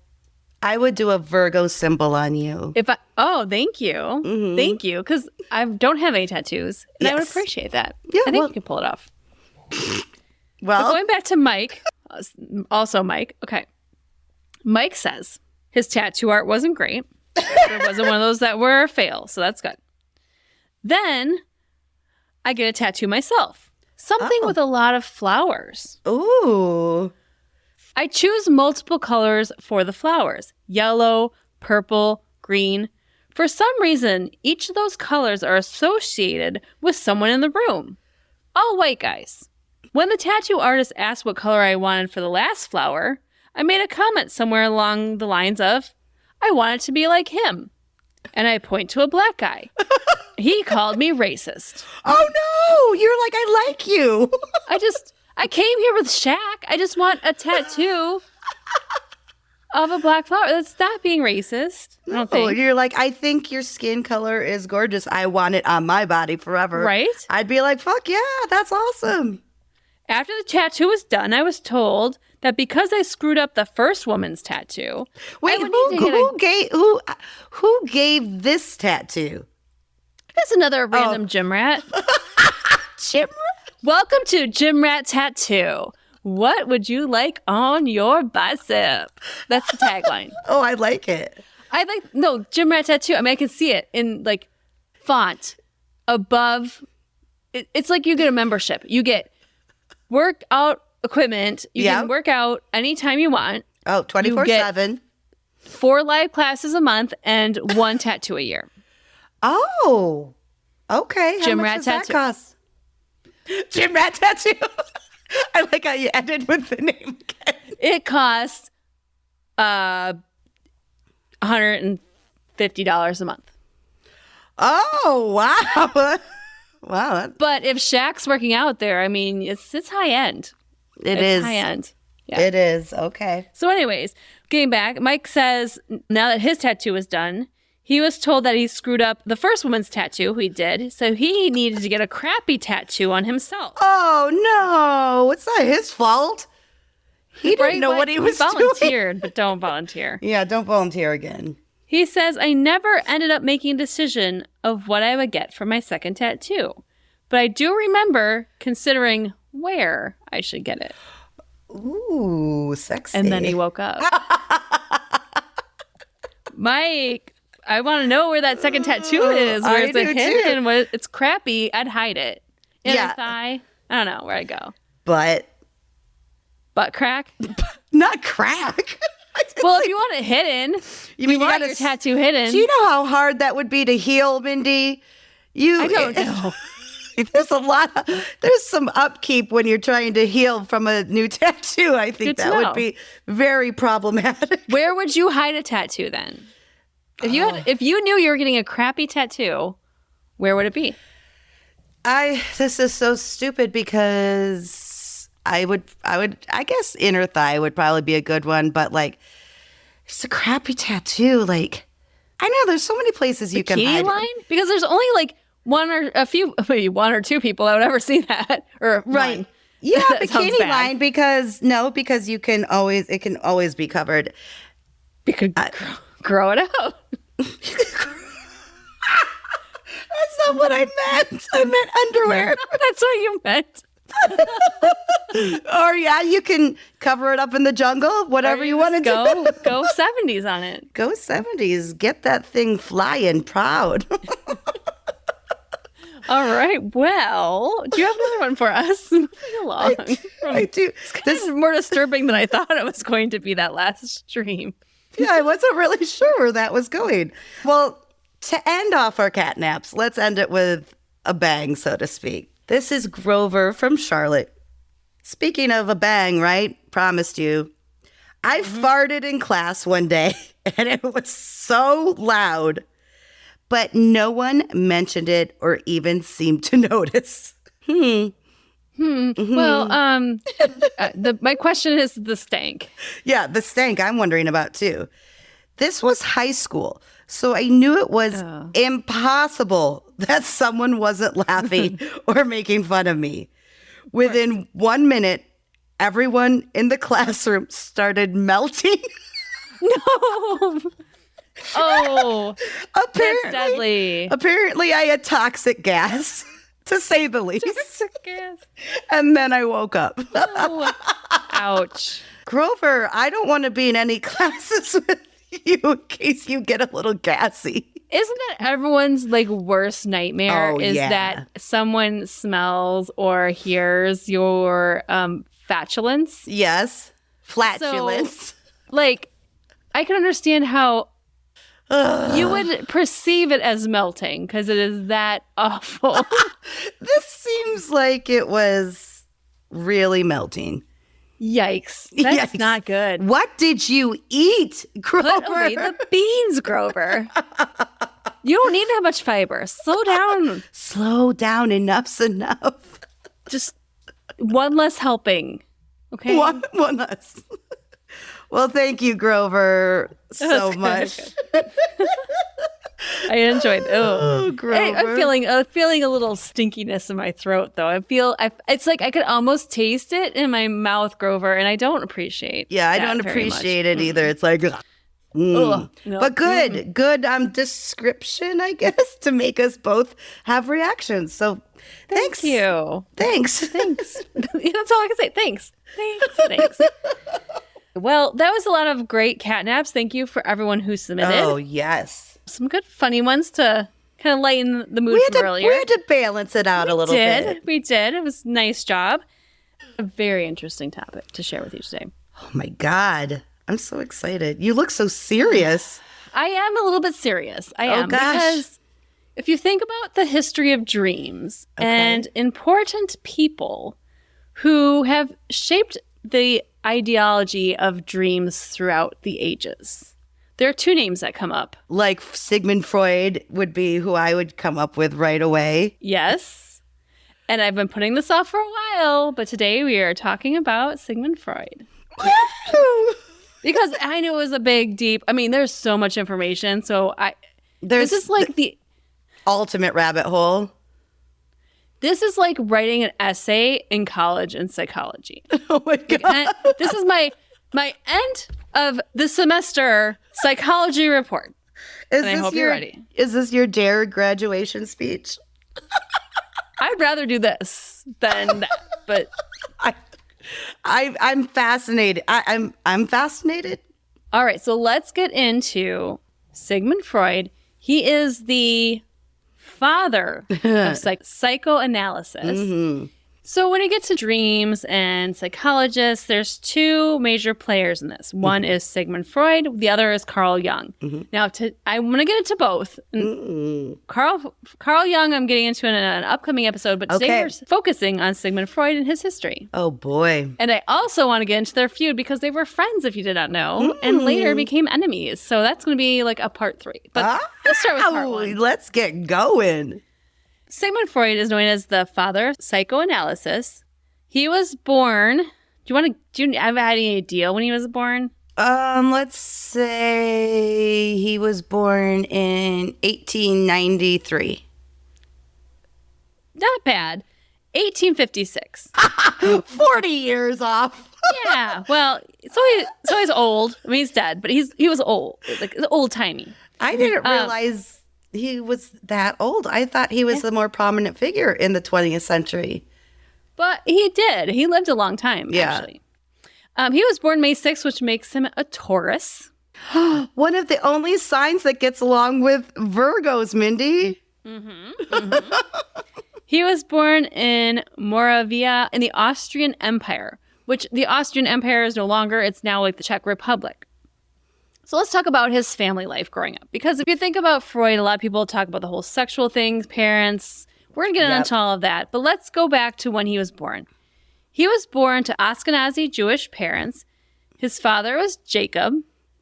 I would do a Virgo symbol on you. Thank you. Mm-hmm. Thank you. Because I don't have any tattoos. And I would appreciate that. Yeah, I think you can pull it off. Well, but going back to Mike, also Mike. Okay. Mike says his tattoo art wasn't great. It wasn't one of those that were a fail. So that's good. Then I get a tattoo myself. Something with a lot of flowers. Ooh. I choose multiple colors for the flowers. Yellow, purple, green. For some reason, each of those colors are associated with someone in the room. All white guys. When the tattoo artist asked what color I wanted for the last flower, I made a comment somewhere along the lines of, I want it to be like him. And I point to a black guy. He called me racist. Oh, no. You're like, I like you. I came here with Shaq. I just want a tattoo of a black flower. That's not being racist. I don't think. You're like, I think your skin color is gorgeous. I want it on my body forever. Right? I'd be like, fuck yeah, that's awesome. After the tattoo was done, I was told that because I screwed up the first woman's tattoo. Wait, who gave this tattoo? That's another random gym rat. Gym rat? Welcome to Gym Rat Tattoo. What would you like on your bicep? That's the tagline. Oh, I like it. Gym Rat Tattoo. I mean, I can see it in like font above. It's like you get a membership. You get workout equipment. You can work out anytime you want. Oh, 24/7. 4 live classes a month and 1 tattoo a year. Oh, okay. Gym How much Rat does Tattoo. that cost? Gym Rat Tattoo. I like how you ended with the name again. It costs $150 a month. Oh, wow. Wow. But if Shaq's working out there, I mean, it's high end. It's high end. Yeah. It is. Okay. So anyways, getting back, Mike says now that his tattoo is done, he was told that he screwed up the first woman's tattoo he did, so he needed to get a crappy tattoo on himself. Oh, no. It's not his fault. He didn't know what he was volunteered, doing. but don't volunteer. Yeah, don't volunteer again. He says, I never ended up making a decision of what I would get for my second tattoo, but I do remember considering where I should get it. Ooh, sexy. And then he woke up. Mike, I want to know where that second tattoo is. Where's it hidden? It's crappy. I'd hide it. Inner thigh. I don't know where I go. Butt crack? Not crack. Well, if you want it hidden, you want your tattoo hidden. Do you know how hard that would be to heal, Mindy? I don't know. There's some upkeep when you're trying to heal from a new tattoo. I think that would be very problematic. Where would you hide a tattoo then? If you knew you were getting a crappy tattoo, where would it be? This is so stupid because I guess inner thigh would probably be a good one, but like it's a crappy tattoo. Like I know there's so many places you can hide. Line? Because there's only like one or two people that would ever see that. Or right. One. Yeah, bikini line because it can always be covered. You could grow it out. That's not what I meant. I meant underwear. That's what you meant. Or you can cover it up in the jungle, whatever you want to do. Go 70s on it. Go 70s. Get that thing flying proud. All right. Well, do you have another one for us? Moving along. I do. This is more disturbing than I thought it was going to be that last stream. Yeah, I wasn't really sure where that was going. Well, to end off our catnaps, let's end it with a bang, so to speak. This is Grover from Charlotte. Speaking of a bang, right? Promised you. I farted in class one day, and it was so loud, but no one mentioned it or even seemed to notice. Well, my question is the stank. Yeah, the stank I'm wondering about too. This was high school, so I knew it was impossible that someone wasn't laughing or making fun of me. Within 1 minute, everyone in the classroom started melting. No. Oh, that's deadly. Apparently, I had toxic gas, to say the least. Toxic gas. And then I woke up. Oh. Ouch. Grover, I don't want to be in any classes with you in case you get a little gassy. Isn't that everyone's like worst nightmare? That someone smells or hears your flatulence? Yes. Flatulence. So, like, I can understand how you would perceive it as melting because it is that awful. This seems like it was really melting. Yikes. That's not good. What did you eat, Grover? Put away the beans, Grover. You don't need to have much fiber. Slow down. Slow down. Enough's enough. Just one less helping. Okay. One less. Well, thank you, Grover, so much. I enjoyed it. Oh, Grover. I'm feeling a little stinkiness in my throat, though. It's like I could almost taste it in my mouth, Grover, and I don't appreciate. Yeah, I don't appreciate it either. It's like, no. But good description, I guess, to make us both have reactions. So, thanks. Thank you. Thanks. That's all I can say. Thanks. Well, that was a lot of great catnaps. Thank you for everyone who submitted. Oh, yes. Some good funny ones to kind of lighten the mood from earlier. We had to balance it out a little bit. We did. It was a nice job. A very interesting topic to share with you today. Oh, my God. I'm so excited. You look so serious. I am a little bit serious. I am. Gosh. Because if you think about the history of dreams and important people who have shaped the ideology of dreams throughout the ages, there are two names that come up. Like Sigmund Freud would be who I would come up with right away. Yes. And I've been putting this off for a while, but today we are talking about Sigmund Freud. Because I knew it was a big, deep, there's so much information. So this is like the ultimate rabbit hole. This is like writing an essay in college in psychology. Oh my God. This is my end of the semester psychology report. I hope you're ready. Is this your DARE graduation speech? I'd rather do this than that, but I'm fascinated. I'm fascinated. All right, so let's get into Sigmund Freud. He is the father of psychoanalysis. Mm-hmm. So when you get to dreams and psychologists, there's two major players in this. One is Sigmund Freud. The other is Carl Jung. Mm-hmm. Now, I'm going to get into both. Carl Jung, I'm getting into in an upcoming episode, but today we're focusing on Sigmund Freud and his history. Oh, boy. And I also want to get into their feud because they were friends, if you did not know, and later became enemies. So that's going to be like a part 3. But let's start with part 1. Let's get going. Sigmund Freud is known as the father of psychoanalysis. He was born. Do you have any idea when he was born? Let's say he was born in 1893. Not bad. 1856. 40 years off. Yeah. Well, so he's old. He's dead, but he was old, like old timey. I didn't realize he was that old. I thought he was the more prominent figure in the 20th century. But he did. He lived a long time, actually. He was born May 6th, which makes him a Taurus. One of the only signs that gets along with Virgos, Mindy. He was born in Moravia in the Austrian Empire, which the Austrian Empire is no longer. It's now like the Czech Republic. So let's talk about his family life growing up. Because if you think about Freud, a lot of people talk about the whole sexual things, parents. We're going to get into all of that. But let's go back to when he was born. He was born to Ashkenazi Jewish parents. His father was Jacob.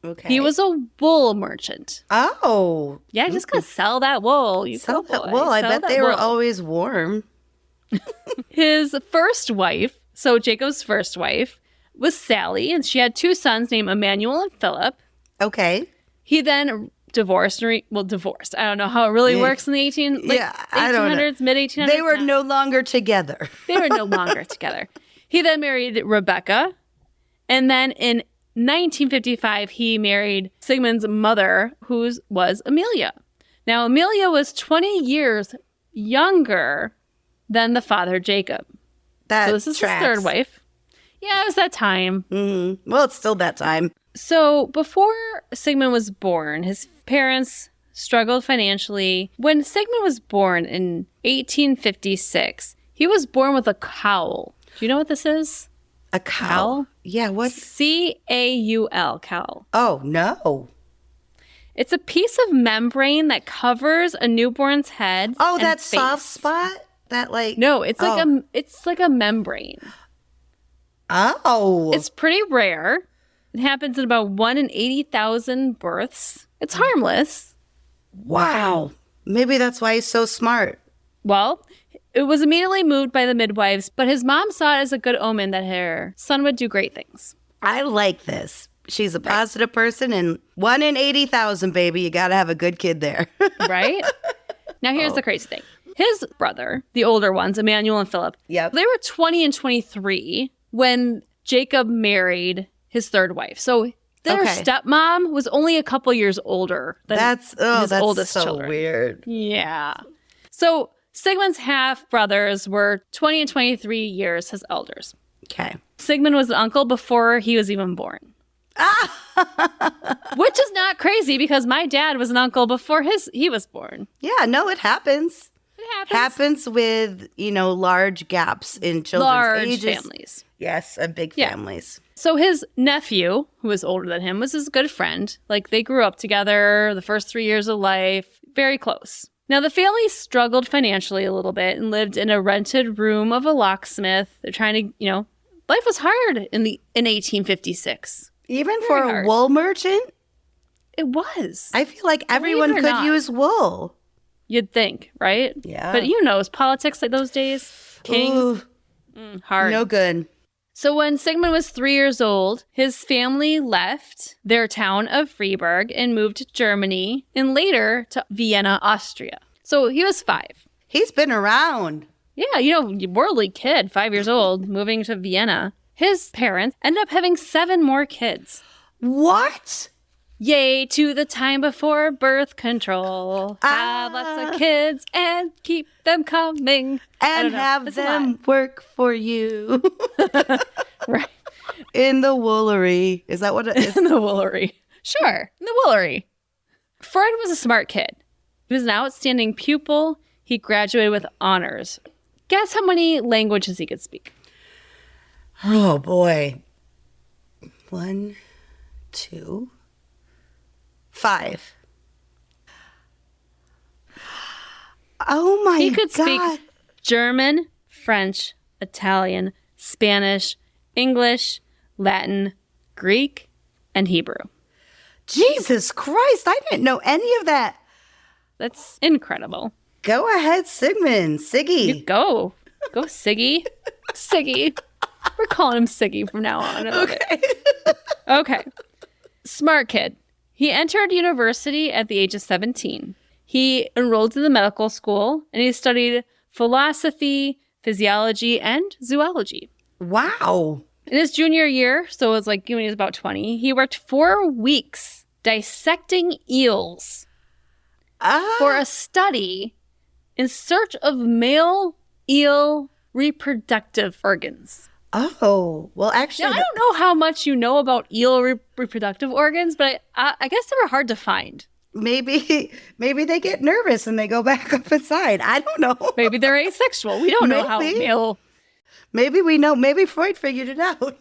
Okay. He was a wool merchant. Oh. Yeah, just going to sell that wool. Sell that wool. I bet they were always warm. His first wife, so Jacob's first wife, was Sally. And she had 2 sons named Emmanuel and Philip. Okay. He then divorced. Divorced. I don't know how it really works in the 1800s, mid-1800s. They were no longer together. They were no longer together. He then married Rebecca. And then in 1955, he married Sigmund's mother, who was Amelia. Now, Amelia was 20 years younger than the father, Jacob. So this is his third wife. Yeah, it was that time. Mm-hmm. Well, it's still that time. So before Sigmund was born, his parents struggled financially. When Sigmund was born in 1856, he was born with a cowl. Do you know what this is? A cowl? Yeah, what? C-A-U-L, cowl. Oh, no. It's a piece of membrane that covers a newborn's head. Oh, that face. Soft spot? That like... No, it's like a membrane. Oh. It's pretty rare. It happens in about 1 in 80,000 births. It's harmless. Wow. Maybe that's why he's so smart. Well, it was immediately moved by the midwives, but his mom saw it as a good omen that her son would do great things. I like this. She's a positive person, and 1 in 80,000, baby. You got to have a good kid there. Right? Now, here's the crazy thing. His brother, the older ones, Emmanuel and Philip, they were 20 and 23 when Jacob married his third wife. So their stepmom was only a couple years older than his oldest children. Weird. Yeah. So Sigmund's half-brothers were 20 and 23 years his elders. Okay. Sigmund was an uncle before he was even born. Which is not crazy because my dad was an uncle before he was born. Yeah, no, it happens. It happens with, large gaps in children's ages. Large families. Yes, and big families. So his nephew, who was older than him, was his good friend. Like, they grew up together the first 3 years of life, very close. Now, the family struggled financially a little bit and lived in a rented room of a locksmith. They're trying to, life was hard in 1856. Even very for hard. A wool merchant? It was. I feel like everyone could use wool. You'd think, right? Yeah. But it's politics like those days. Kings. Hard. No good. So when Sigmund was 3 years old, his family left their town of Freiburg and moved to Germany and later to Vienna, Austria. So he was 5. He's been around. Yeah, worldly kid, 5 years old, moving to Vienna. His parents end up having 7 more kids. What? Yay to the time before birth control. Have lots of kids and keep them coming. And have them work for you. Right. In the woolery. Is that what it is? In the woolery. Sure. In the woolery. Freud was a smart kid. He was an outstanding pupil. He graduated with honors. Guess how many languages he could speak? Oh, boy. 1, 2, 5. Oh, my God. He could speak German, French, Italian, Spanish, English, Latin, Greek, and Hebrew. Jesus Christ. I didn't know any of that. That's incredible. Go ahead, Sigmund. Siggy. Go, Siggy. Siggy. We're calling him Siggy from now on. Okay. Smart kid. He entered university at the age of 17. He enrolled in the medical school, and he studied philosophy, physiology, and zoology. Wow. In his junior year, so it was like when he was about 20, he worked 4 weeks dissecting eels for a study in search of male eel reproductive organs. Oh, well, actually... Now, I don't know how much you know about eel reproductive organs, but I guess they were hard to find. Maybe they get nervous and they go back up inside. I don't know. Maybe they're asexual. We don't know how male... Maybe we know. Maybe Freud figured it out.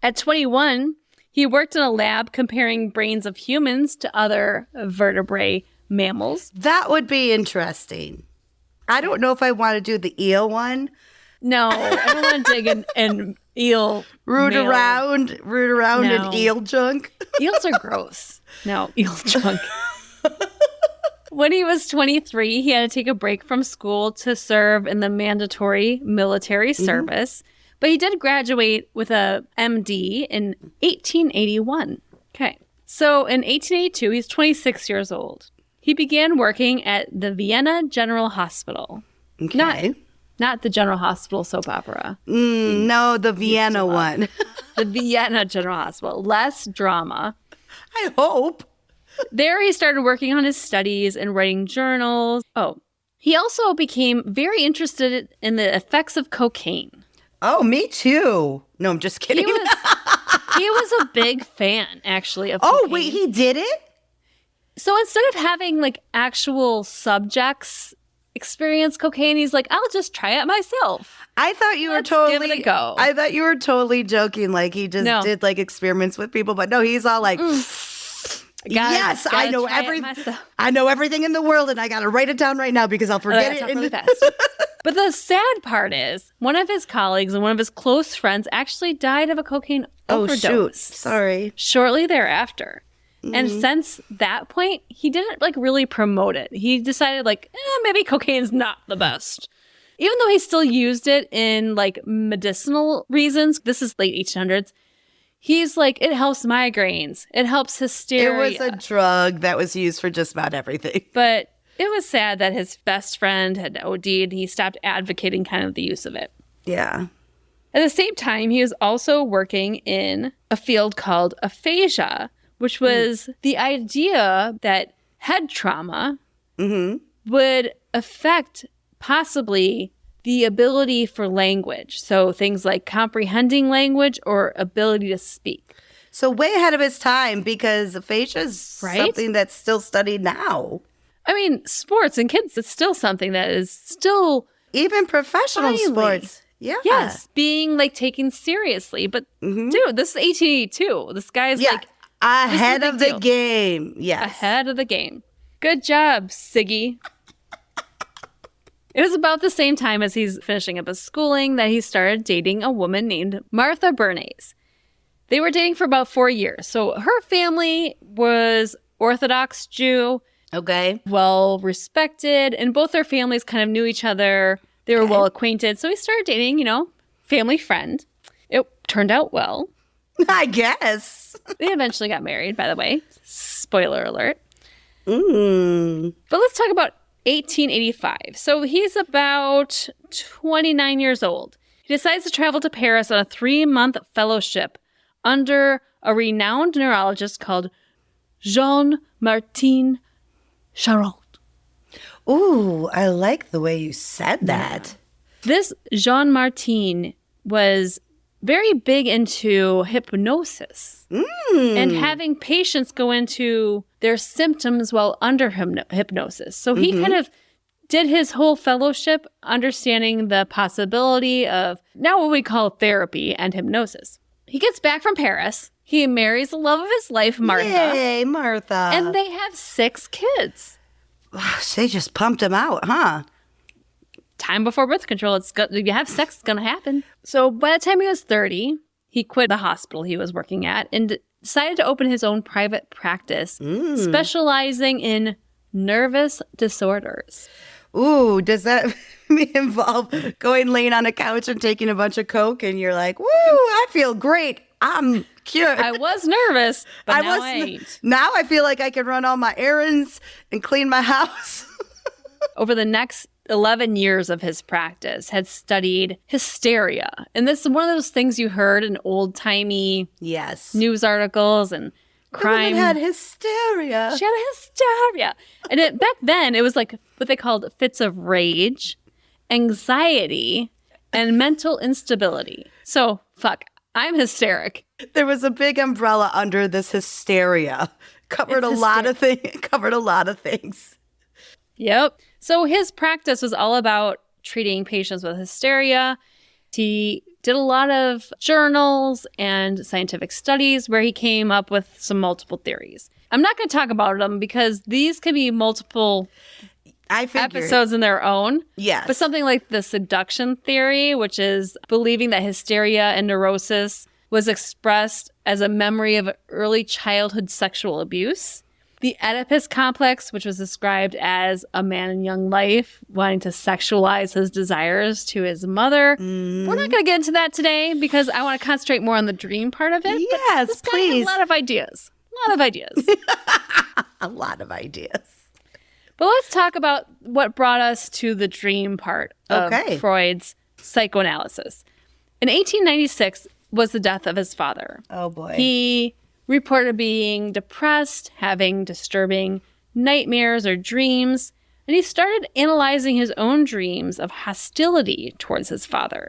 At 21, he worked in a lab comparing brains of humans to other vertebrate mammals. That would be interesting. I don't know if I want to do the eel one. No, I don't want to dig in eel. Root around in eel junk. Eels are gross. No, eel junk. When he was 23, he had to take a break from school to serve in the mandatory military service. But he did graduate with a MD in 1881. Okay. So in 1882, he's 26 years old. He began working at the Vienna General Hospital. Okay. Not the General Hospital soap opera. No, the Vienna one. The Vienna General Hospital. Less drama. I hope. There he started working on his studies and writing journals. Oh, he also became very interested in the effects of cocaine. Oh, me too. No, I'm just kidding. He was a big fan, actually, of cocaine. Oh, wait, he did it? So instead of having, like, actual subjects experience cocaine, he's like, I'll just try it myself. I thought you were totally... give it a go. I thought you were totally joking, like he just did, like, experiments with people. But no, he's all like... Yes, I know everything. I know everything in the world, and I got to write it down right now because I'll forget it. Really fast. But the sad part is, one of his colleagues and one of his close friends actually died of a cocaine overdose. Oh, shoot. Sorry. Shortly thereafter. And since that point, he didn't really promote it. He decided maybe cocaine's not the best. Even though he still used it in medicinal reasons, this is late 1800s, he's it helps migraines. It helps hysteria. It was a drug that was used for just about everything. But it was sad that his best friend had OD'd and he stopped advocating kind of the use of it. Yeah. At the same time, he was also working in a field called aphasia, which was the idea that head trauma would affect possibly the ability for language. So things like comprehending language or ability to speak. So way ahead of his time, because aphasia is something that's still studied now. I mean, sports and kids, it's still something that is still... Even professional sports. Yeah. Yes, being taken seriously. But dude, this is 1882. This guy's ahead of the game. Yes. Ahead of the game. Good job, Siggy. It was about the same time as he's finishing up his schooling that he started dating a woman named Martha Bernays. They were dating for about 4 years. So her family was Orthodox Jew. Okay. Well respected. And both their families kind of knew each other. They were well acquainted. So he started dating, family friend. It turned out well. I guess. They eventually got married, by the way. Spoiler alert. But let's talk about 1885. So he's about 29 years old. He decides to travel to Paris on a 3-month fellowship under a renowned neurologist called Jean-Martin Charot. Ooh, I like the way you said that. This Jean-Martin was very big into hypnosis and having patients go into their symptoms while under hypnosis. So he kind of did his whole fellowship understanding the possibility of now what we call therapy and hypnosis. He gets back from Paris. He marries the love of his life, Martha. Yay, Martha. And they have 6 kids. They just pumped him out, huh? Time before birth control, you have sex, it's going to happen. So by the time he was 30, he quit the hospital he was working at and decided to open his own private practice, specializing in nervous disorders. Ooh, does that involve laying on a couch and taking a bunch of Coke and you're like, woo, I feel great. I'm cured. I was nervous, but now I ain't. Now I feel like I can run all my errands and clean my house. Over the next 11 years of his practice, had studied hysteria. And this is one of those things you heard in old-timey news articles and crime. The woman had hysteria. She had hysteria. And back then, it was what they called fits of rage, anxiety, and mental instability. So, I'm hysteric. There was a big umbrella under this hysteria. Covered a lot of things. Yep. So his practice was all about treating patients with hysteria. He did a lot of journals and scientific studies where he came up with some multiple theories. I'm not going to talk about them because these could be multiple episodes in their own. Yes. But something like the seduction theory, which is believing that hysteria and neurosis was expressed as a memory of early childhood sexual abuse. The Oedipus complex, which was described as a man in young life wanting to sexualize his desires to his mother. We're not going to get into that today because I want to concentrate more on the dream part of it. Yes, this guy please. had a lot of ideas. A lot of ideas. But let's talk about what brought us to the dream part of Freud's psychoanalysis. In 1896 was the death of his father. Oh, boy. He reported being depressed, having disturbing nightmares or dreams, and he started analyzing his own dreams of hostility towards his father.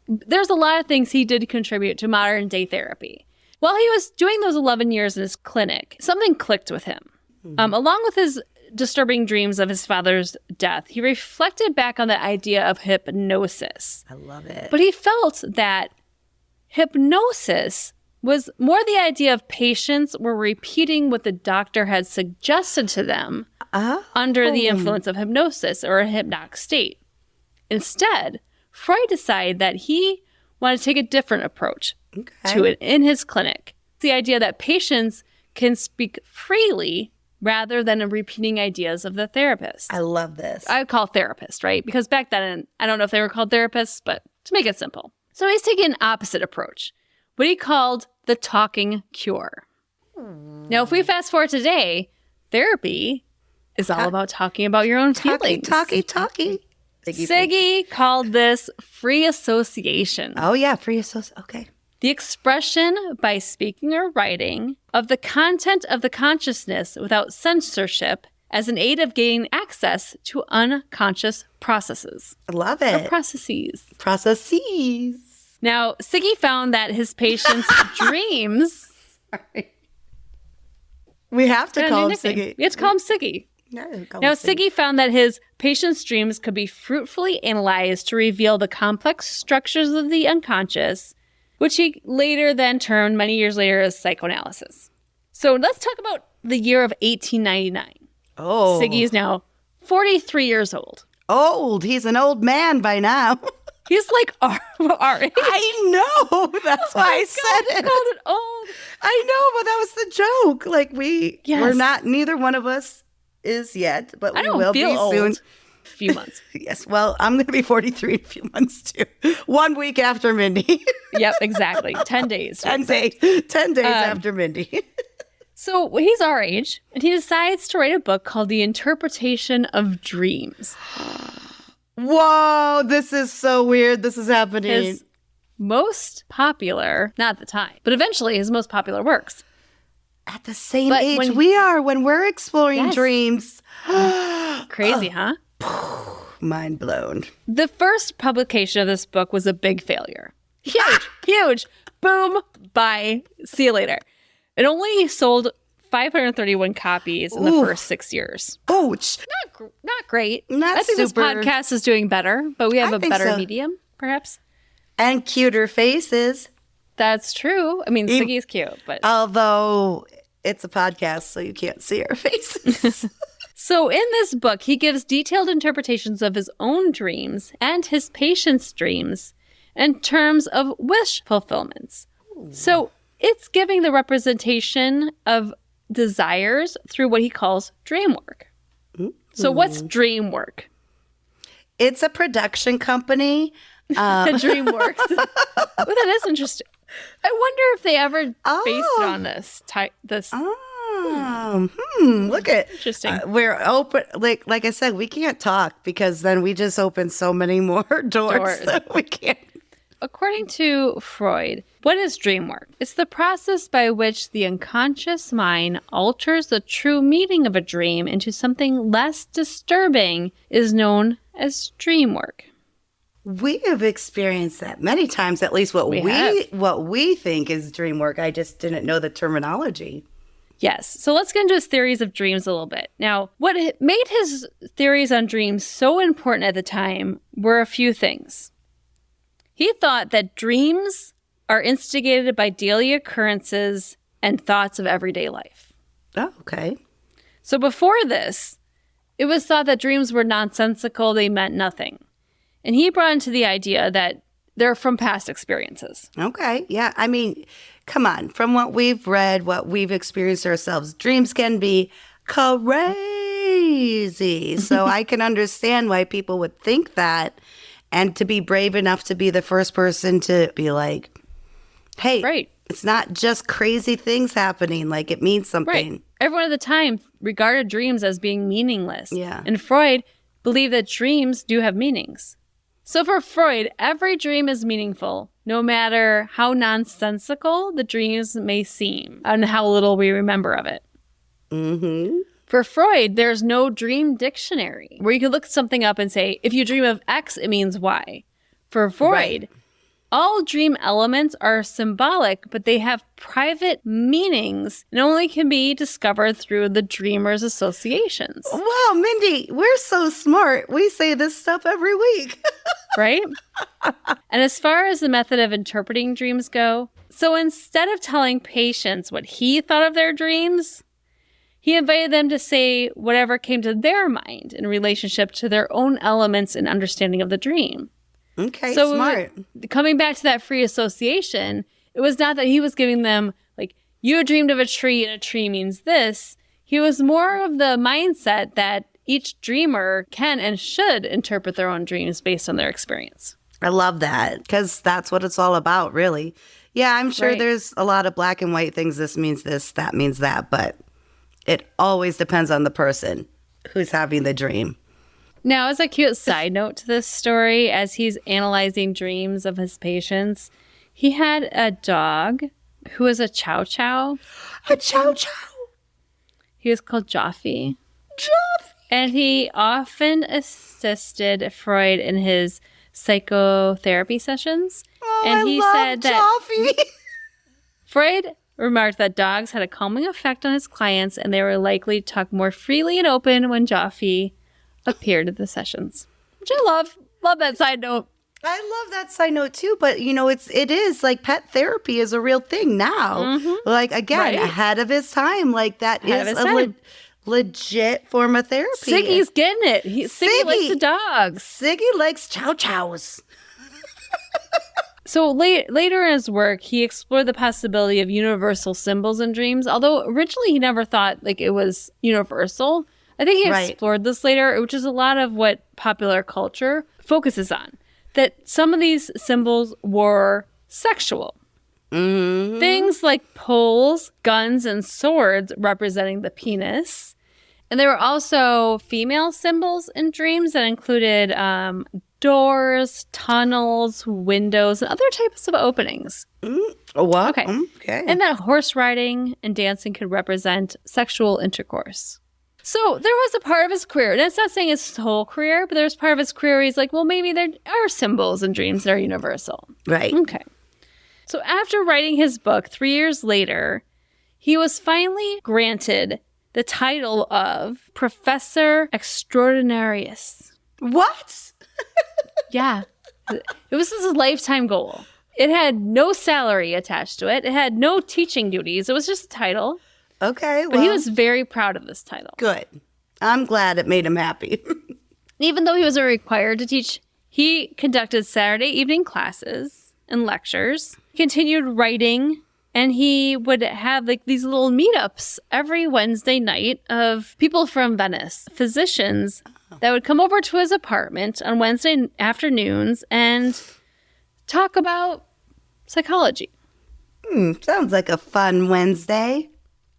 There's a lot of things he did contribute to modern day therapy. While he was doing those 11 years in his clinic, something clicked with him. Along with his disturbing dreams of his father's death, he reflected back on the idea of hypnosis. I love it. But he felt that hypnosis was more the idea of patients were repeating what the doctor had suggested to them under the influence of hypnosis or a hypnotic state. Instead, Freud decided that he wanted to take a different approach to it in his clinic. The idea that patients can speak freely rather than repeating ideas of the therapist. I love this. I would call therapist, right? Because back then, I don't know if they were called therapists, but to make it simple. So he's taking an opposite approach, what he called the talking cure. Now, if we fast forward today, therapy is all about talking about your own feelings. Talkie. Siggy called this free association. Oh, yeah, free association. Okay. The expression by speaking or writing of the content of the consciousness without censorship as an aid of gaining access to unconscious processes. I love it. Or processes. Processes. Now, Siggy found that his patients' dreams... Sorry. We have to call him Siggy. We have to call him Siggy. Now, Siggy found that his patients' dreams could be fruitfully analyzed to reveal the complex structures of the unconscious, which he later then termed many years later as psychoanalysis. So let's talk about the year of 1899. Oh. Siggy is now 43 years old. Old. He's an old man by now. He's like our age. I know. That's why I said it. Called it old. I know, but that was the joke. Like we're not, neither one of us is yet, but we will be soon. A few months. Yes. Well, I'm going to be 43 in a few months too. 1 week after Mindy. Yep, exactly. 10 days. 10 days. 10 days after Mindy. So he's our age, and he decides to write a book called The Interpretation of Dreams. Whoa, this is so weird. This is happening. His most popular, not at the time, but eventually his most popular works. At the same age we are when we're exploring dreams. Crazy, huh? Mind blown. The first publication of this book was a big failure. Huge. Boom. Bye. See you later. It only sold 531 copies in the first 6 years. Ouch. Not great. Not I think super. this podcast is doing better, but we have a better medium, perhaps. And cuter faces. That's true. I mean, Siggy's cute, but... Although it's a podcast, so you can't see our faces. So in this book, he gives detailed interpretations of his own dreams and his patients' dreams in terms of wish fulfillments. Ooh. So it's giving the representation of desires through what he calls dreamwork. Ooh. So what's Dreamwork? It's a production company. Dreamworks. Oh, that is interesting. I wonder if they ever based it on this type. Look at interesting. We're open. Like I said, we can't talk because then we just open so many more doors that we can't. According to Freud, what is dream work? It's the process by which the unconscious mind alters the true meaning of a dream into something less disturbing, is known as dream work. We have experienced that many times, at least what we think is dream work. I just didn't know the terminology. Yes. So let's get into his theories of dreams a little bit. Now, what made his theories on dreams so important at the time were a few things. He thought that dreams are instigated by daily occurrences and thoughts of everyday life. Oh, okay. So before this, it was thought that dreams were nonsensical, they meant nothing. And he brought into the idea that they're from past experiences. Okay, yeah. I mean, come on. From what we've read, what we've experienced ourselves, dreams can be crazy. So I can understand why people would think that. And to be brave enough to be the first person to be like, hey, It's not just crazy things happening. Like, it means something. Right. Everyone at the time regarded dreams as being meaningless. Yeah. And Freud believed that dreams do have meanings. So for Freud, every dream is meaningful, no matter how nonsensical the dreams may seem and how little we remember of it. Mm-hmm. For Freud, there's no dream dictionary where you can look something up and say, if you dream of X, it means Y. For Freud, all dream elements are symbolic, but they have private meanings and only can be discovered through the dreamer's associations. Wow, Mindy, we're so smart. We say this stuff every week. Right? And as far as the method of interpreting dreams go, so instead of telling patients what he thought of their dreams, he invited them to say whatever came to their mind in relationship to their own elements and understanding of the dream. Okay, so smart. Coming back to that free association, it was not that he was giving them, like, you dreamed of a tree and a tree means this. He was more of the mindset that each dreamer can and should interpret their own dreams based on their experience. I love that because that's what it's all about, really. Yeah, I'm sure there's a lot of black and white things. This means this, that means that. But it always depends on the person who's having the dream. Now, as a cute side note to this story, as he's analyzing dreams of his patients, he had a dog who was a chow chow. A chow chow? He was called Joffy. Joffy! And he often assisted Freud in his psychotherapy sessions. Oh, and he said Joffy. that Freud remarked that dogs had a calming effect on his clients and they were likely to talk more freely and open when Joffy appeared at the sessions. Which I love. Love that side note. I love that side note too, but it is like pet therapy is a real thing now. Mm-hmm. Like again, ahead of his time. Like that is a legit form of therapy. Siggy's getting it. Siggy likes the dogs. Siggy likes chow chows. So later in his work, he explored the possibility of universal symbols in dreams. Although originally he never thought like it was universal. I think he explored this later, which is a lot of what popular culture focuses on. That some of these symbols were sexual. Mm-hmm. Things like poles, guns, and swords representing the penis. And there were also female symbols in dreams that included doors, tunnels, windows, and other types of openings. Oh, wow. Okay. And that horse riding and dancing could represent sexual intercourse. So there was a part of his career, and it's not saying his whole career, but there was part of his career where he's like, well, maybe there are symbols in dreams that are universal. Right. Okay. So after writing his book 3 years later, he was finally granted the title of Professor Extraordinarius. What? Yeah. It was his lifetime goal. It had no salary attached to it. It had no teaching duties. It was just a title. Okay, well. But he was very proud of this title. Good. I'm glad it made him happy. Even though he wasn't required to teach, he conducted Saturday evening classes and lectures, continued writing, and he would have like these little meetups every Wednesday night of people from Venice, physicians that would come over to his apartment on Wednesday afternoons and talk about psychology. Sounds like a fun Wednesday.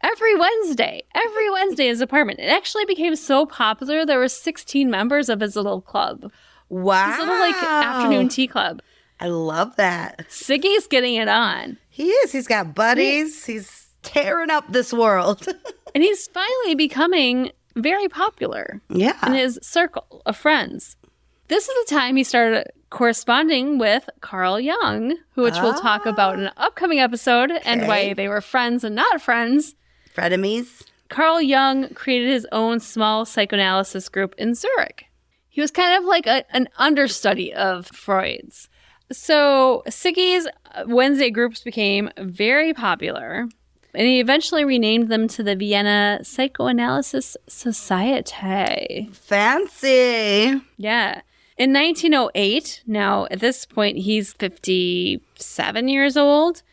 Every Wednesday his apartment. It actually became so popular, there were 16 members of his little club. Wow. His little afternoon tea club. I love that. Siggy's getting it on. He is. He's got buddies. He's tearing up this world. And he's finally becoming very popular in his circle of friends. This is the time he started corresponding with Carl Jung, which we'll talk about in an upcoming episode, and why they were friends and not friends. Frenemies. Carl Jung created his own small psychoanalysis group in Zurich. He was kind of like an understudy of Freud's. So Siggy's Wednesday groups became very popular, and he eventually renamed them to the Vienna Psychoanalysis Society. Fancy. Yeah. In 1908, now at this point he's 57 years old,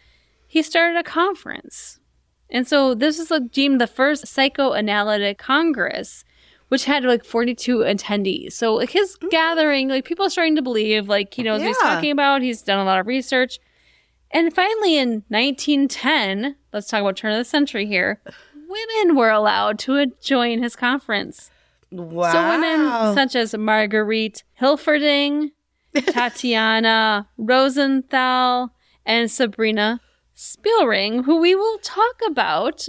he started a conference. And so this is deemed the first psychoanalytic congress, which had like 42 attendees. So like his gathering, like people are starting to believe, like he knows what he's talking about. He's done a lot of research. And finally in 1910, let's talk about turn of the century here, women were allowed to join his conference. Wow. So women such as Marguerite Hilferding, Tatiana Rosenthal, and Sabrina Spielring, who we will talk about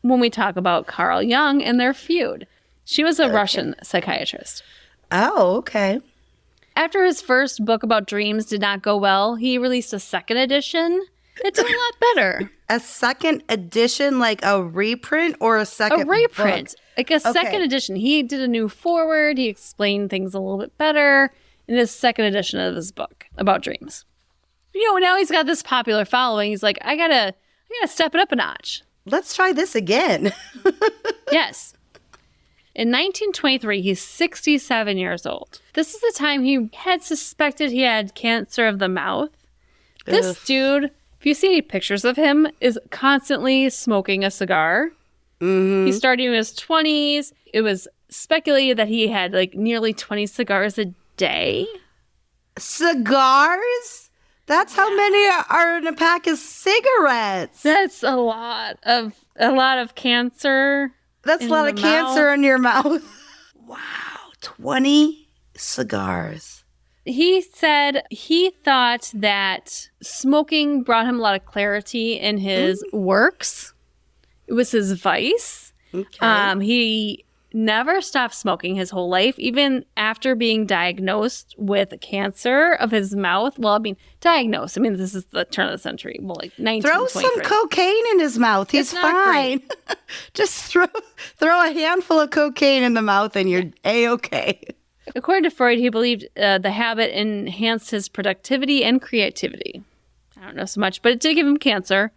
when we talk about Carl Jung and their feud. She was a Russian psychiatrist. Oh, okay. After his first book about dreams did not go well, he released a second edition. It did a lot better. A second edition, like a reprint or a second A reprint. book? Like a second edition. He did a new foreword. He explained things a little bit better in his second edition of his book about dreams. You know, now he's got this popular following. He's like, I gotta step it up a notch. Let's try this again. Yes. In 1923, he's 67 years old. This is the time he had suspected he had cancer of the mouth. This dude if you see any pictures of him, is constantly smoking a cigar. Mm-hmm. He started in his 20s. It was speculated that he had like nearly 20 cigars a day. Cigars? That's how many are in a pack of cigarettes. That's a lot of cancer. That's a lot of cancer in your mouth. Wow, 20 cigars. He said he thought that smoking brought him a lot of clarity in his works. It was his vice. Okay. He never stopped smoking his whole life, even after being diagnosed with cancer of his mouth. Well, I mean, diagnosed. I mean, this is the turn of the century. Well, like 1923. Throw some cocaine in his mouth. He's fine. Just throw a handful of cocaine in the mouth and you're A-okay. According to Freud, he believed the habit enhanced his productivity and creativity. I don't know so much, but it did give him cancer.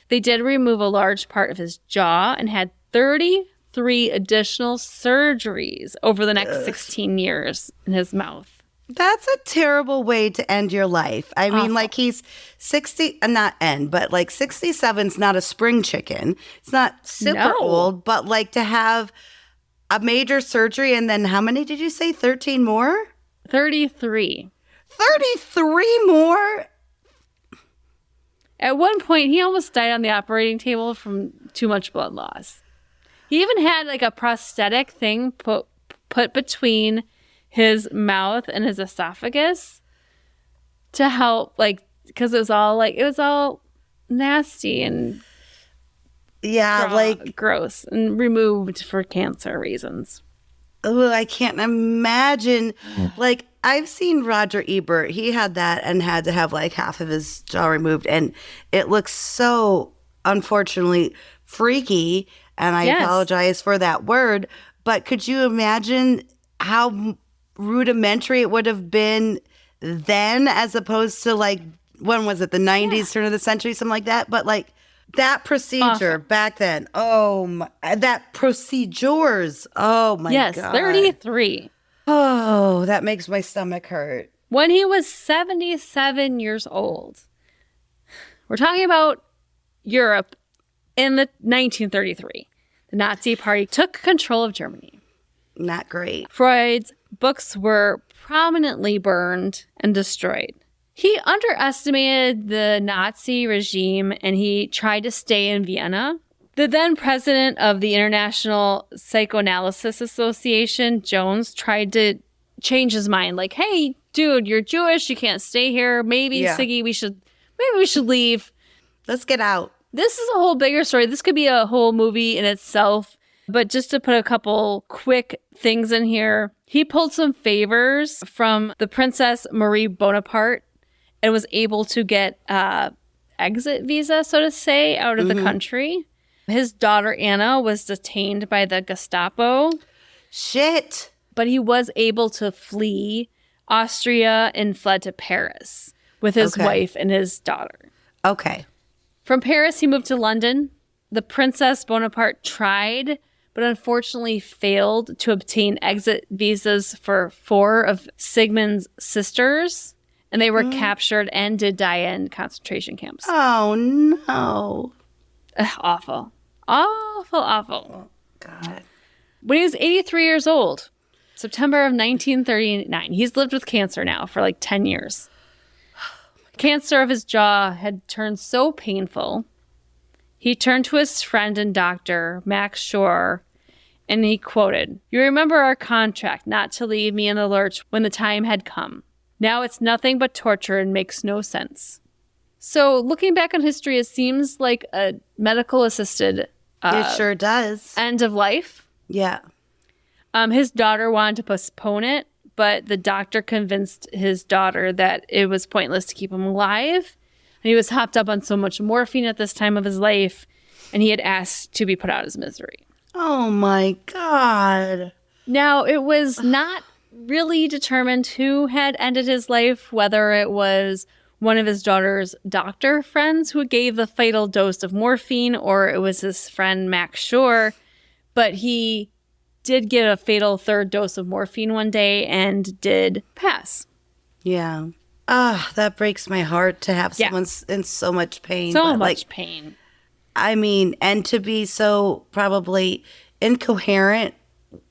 They did remove a large part of his jaw and had 33 additional surgeries over the next 16 years in his mouth. That's a terrible way to end your life. I mean, like he's 60, not end, but like 67's not a spring chicken. It's not super old, but like to have a major surgery and then how many did you say? 13 more? 33. 33 more? At one point, he almost died on the operating table from too much blood loss. He even had like a prosthetic thing put between his mouth and his esophagus to help, like, because it was all nasty and gross and removed for cancer reasons. Oh, I can't imagine. Like, I've seen Roger Ebert. He had that and had to have like half of his jaw removed. And it looks so, unfortunately, freaky. And I apologize for that word. But could you imagine how rudimentary it would have been then as opposed to like, when was it? The 90s, turn of the century, something like that. But like that procedure back then. Oh, my, that procedures. Oh, my God. Yes, 33. Oh, that makes my stomach hurt. When he was 77 years old, we're talking about Europe in the 1933. The Nazi Party took control of Germany. Not great. Freud's books were prominently burned and destroyed. He underestimated the Nazi regime and he tried to stay in Vienna. The then president of the International Psychoanalysis Association, Jones, tried to change his mind. Like, hey, dude, you're Jewish. You can't stay here. Maybe, Siggy, we should leave. Let's get out. This is a whole bigger story. This could be a whole movie in itself. But just to put a couple quick things in here, he pulled some favors from the Princess Marie Bonaparte and was able to get exit visa, so to say, out of the country. His daughter, Anna, was detained by the Gestapo. Shit. But he was able to flee Austria and fled to Paris with his wife and his daughter. Okay. From Paris, he moved to London. The Princess Bonaparte tried, but unfortunately failed to obtain exit visas for 4 of Sigmund's sisters. And they were captured and did die in concentration camps. Oh, no. Awful. Awful, awful. Oh, God. When he was 83 years old, September of 1939, he's lived with cancer now for like 10 years. Cancer of his jaw had turned so painful, he turned to his friend and doctor, Max Shore, and he quoted, "You remember our contract not to leave me in the lurch when the time had come. Now it's nothing but torture and makes no sense." So looking back on history, it seems like a medical assisted it sure does. End of life. Yeah. His daughter wanted to postpone it, but the doctor convinced his daughter that it was pointless to keep him alive. And he was hopped up on so much morphine at this time of his life, and he had asked to be put out of his misery. Oh, my God. Now, it was not really determined who had ended his life, whether it was one of his daughter's doctor friends who gave the fatal dose of morphine, or it was his friend Max Shore. But he did get a fatal 3rd dose of morphine one day and did pass. Yeah. That breaks my heart to have someone in so much pain. So much pain. I mean, and to be so probably incoherent,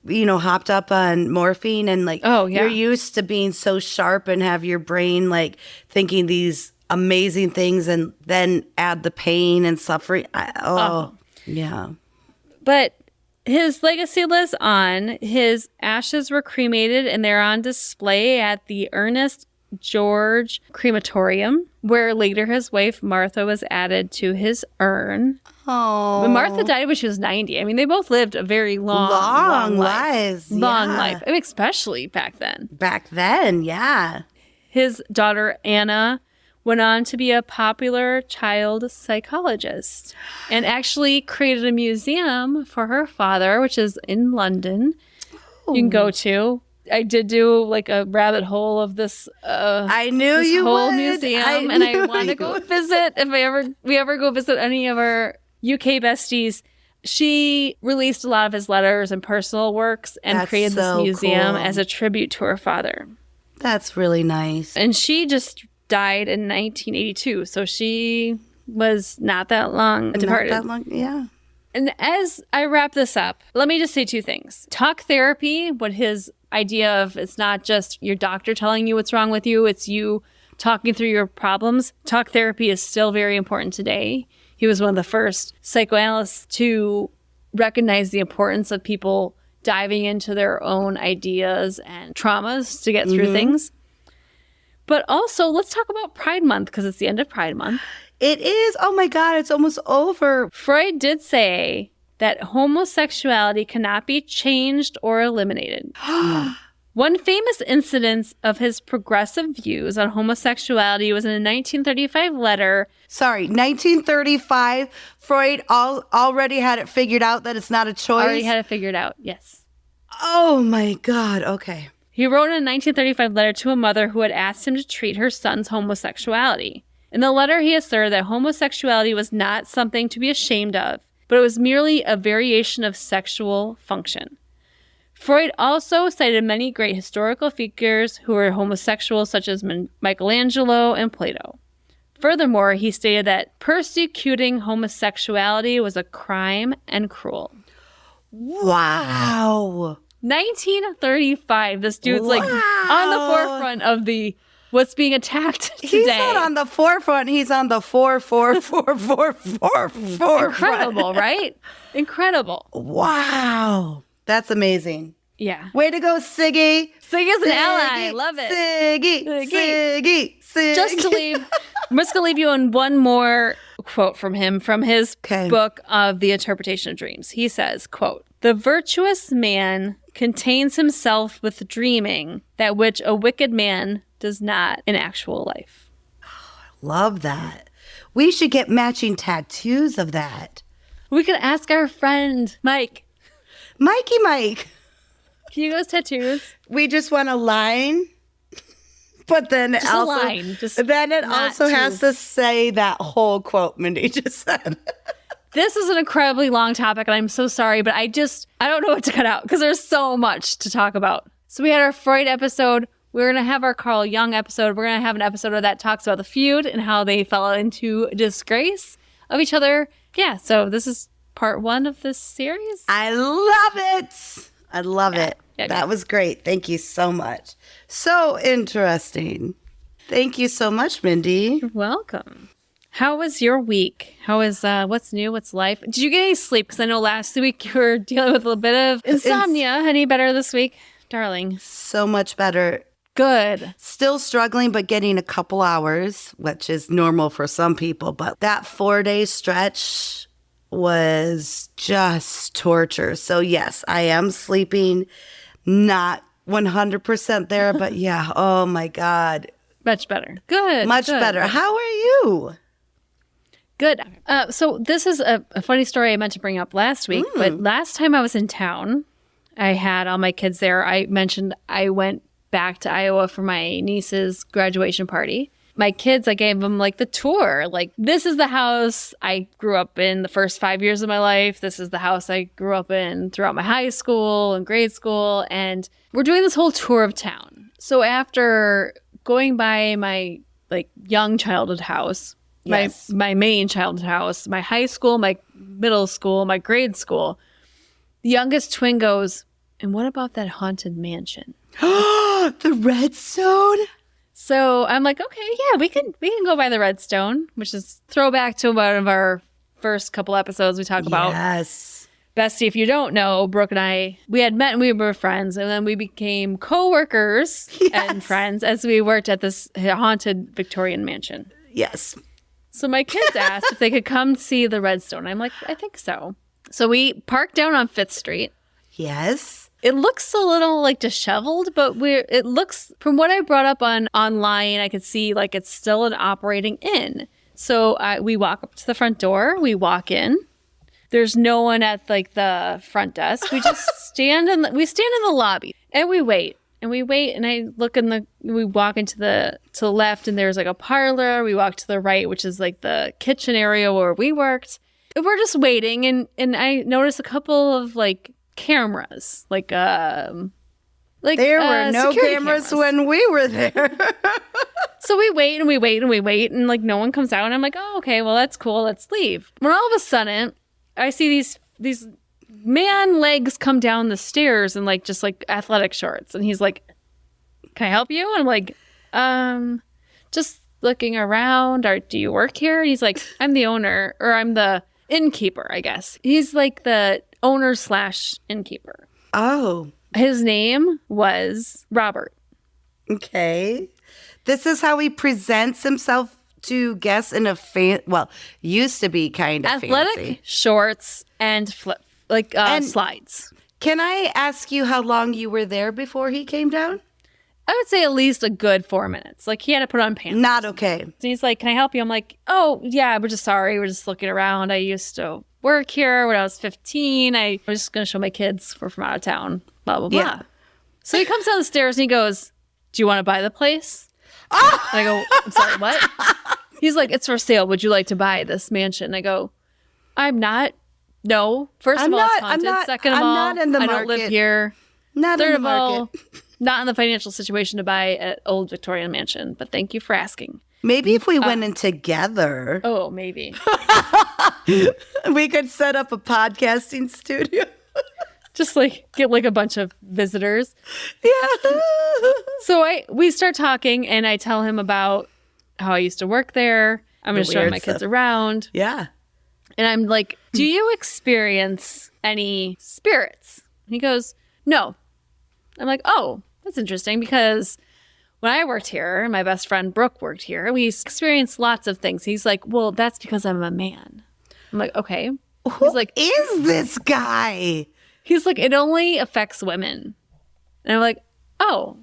hopped up on morphine and you're used to being so sharp and have your brain thinking these amazing things and then add the pain and suffering. Yeah. But his legacy lives on. His ashes were cremated and they're on display at the Ernest George Crematorium, where later his wife Martha was added to his urn. Oh. When Martha died when she was 90. I mean, they both lived a very long lives. Long life. I mean, especially back then. Back then, yeah. His daughter Anna went on to be a popular child psychologist and actually created a museum for her father, which is in London. You can go to. I did do a rabbit hole of this. I knew this you whole would. museum, and I want to go visit. If we ever go visit any of our UK besties, she released a lot of his letters and personal works and created this museum as a tribute to her father. That's really nice. And she just died in 1982, so she was not that long departed. Not that long, yeah. And as I wrap this up, let me just say two things. Talk therapy, what his idea of it's not just your doctor telling you what's wrong with you, it's you talking through your problems. Talk therapy is still very important today. He was one of the first psychoanalysts to recognize the importance of people diving into their own ideas and traumas to get through things. But also, let's talk about Pride Month, because it's the end of Pride Month. It is. Oh my God, it's almost over. Freud did say that homosexuality cannot be changed or eliminated. One famous incident of his progressive views on homosexuality was in a 1935 letter. Sorry, 1935, Freud already had it figured out that it's not a choice? Already had it figured out, yes. Oh my God, okay. He wrote in a 1935 letter to a mother who had asked him to treat her son's homosexuality. In the letter, he asserted that homosexuality was not something to be ashamed of, but it was merely a variation of sexual function. Freud also cited many great historical figures who were homosexual, such as Michelangelo and Plato. Furthermore, he stated that persecuting homosexuality was a crime and cruel. Wow. 1935. This dude's on the forefront of what's being attacked today. He's not on the forefront. He's on the forefront. Incredible, right? Incredible. Wow. That's amazing. Yeah. Way to go, Siggy. Siggy's an ally. I love it. Siggy. Just to leave, I'm just going to leave you on one more quote from him from his book of The Interpretation of Dreams. He says, quote, "The virtuous man contains himself with dreaming, that which a wicked man does not in actual life." Love that. We should get matching tattoos of that. We could ask our friend, Mike. Mikey Mike. Can you get those tattoos? We just want a line, but then just also, a line. then it also has to say that whole quote Mindy just said. This is an incredibly long topic, and I'm so sorry, but I don't know what to cut out because there's so much to talk about. So we had our Freud episode. We're going to have our Carl Jung episode. We're going to have an episode that talks about the feud and how they fell into disgrace of each other. Yeah, so this is part 1 of this series. I love it. I love it. Yeah, that was great. Thank you so much. So interesting. Thank you so much, Mindy. You're welcome. How was your week? How is what's new? What's life? Did you get any sleep? Because I know last week you were dealing with a little bit of insomnia. Any better this week, darling? So much better. Good. Still struggling, but getting a couple hours, which is normal for some people. But that 4-day stretch was just torture. So yes, I am sleeping, not 100% there, but yeah, oh my God. Much better. Good. Much better. How are you? Good. So this is a funny story I meant to bring up last week, but last time I was in town, I had all my kids there. I mentioned I went back to Iowa for my niece's graduation party. My kids, I gave them the tour. This is the house I grew up in the first 5 years of my life. This is the house I grew up in throughout my high school and grade school. And we're doing this whole tour of town. So after going by my like young childhood house, my main childhood house, my high school, my middle school, my grade school. The youngest twin goes, and what about that haunted mansion? The redstone? So I'm like, okay, yeah, we can go by the redstone, which is throwback to one of our first couple episodes we talk about. Yes. Bestie, if you don't know, Brooke and I, we had met and we were friends, and then we became co-workers and friends as we worked at this haunted Victorian mansion. Yes. So my kids asked if they could come see the redstone. I'm like, I think so. So we parked down on 5th Street. Yes. It looks a little like disheveled, but it looks, from what I brought up online, I could see like it's still an operating inn. So we walk up to the front door, we walk in. There's no one at like the front desk. We just stand in the lobby and we wait. And I look we walk into to the left, and there's like a parlor. We walk to the right, which is like the kitchen area where we worked. And we're just waiting, and I noticed a couple of like cameras, like there were no cameras when we were there. So we wait and we wait and we wait, and like no one comes out, and I'm like, oh, okay, well that's cool, let's leave. When all of a sudden I see these man legs come down the stairs in like just like athletic shorts, and he's like, can I help you? And I'm like, just looking around. Do you work here? And he's like, I'm the owner, or I'm the innkeeper, I guess. He's like the owner / innkeeper. Oh. His name was Robert. Okay. This is how he presents himself to guests in a used to be kind of athletic fancy. Shorts and slides. Can I ask you how long you were there before he came down? I would say at least a good 4 minutes. Like, he had to put on pants. Not okay. And he's like, can I help you? I'm like, oh, yeah, we're just sorry. We're just looking around. I used to work here when I was 15. I was just going to show my kids we're from out of town, blah, blah, blah. Yeah. So he comes down the stairs and he goes, do you want to buy the place? And I go, I'm sorry, what? He's like, it's for sale. Would you like to buy this mansion? And I go, I'm not. No. First of all, it's haunted. Second of all, I don't live here. Third of all, not in the financial situation to buy an old Victorian mansion. But thank you for asking. Maybe if we went in together. Oh, maybe. We could set up a podcasting studio. Just like get like a bunch of visitors. Yeah. So we start talking, and I tell him about how I used to work there. I'm going to show my kids around. Yeah. And I'm like, do you experience any spirits? And he goes, no. I'm like, oh, that's interesting, because when I worked here, my best friend Brooke worked here, we experienced lots of things. He's like, well, that's because I'm a man. I'm like, okay. He's like, is this guy? He's like, it only affects women. And I'm like, oh,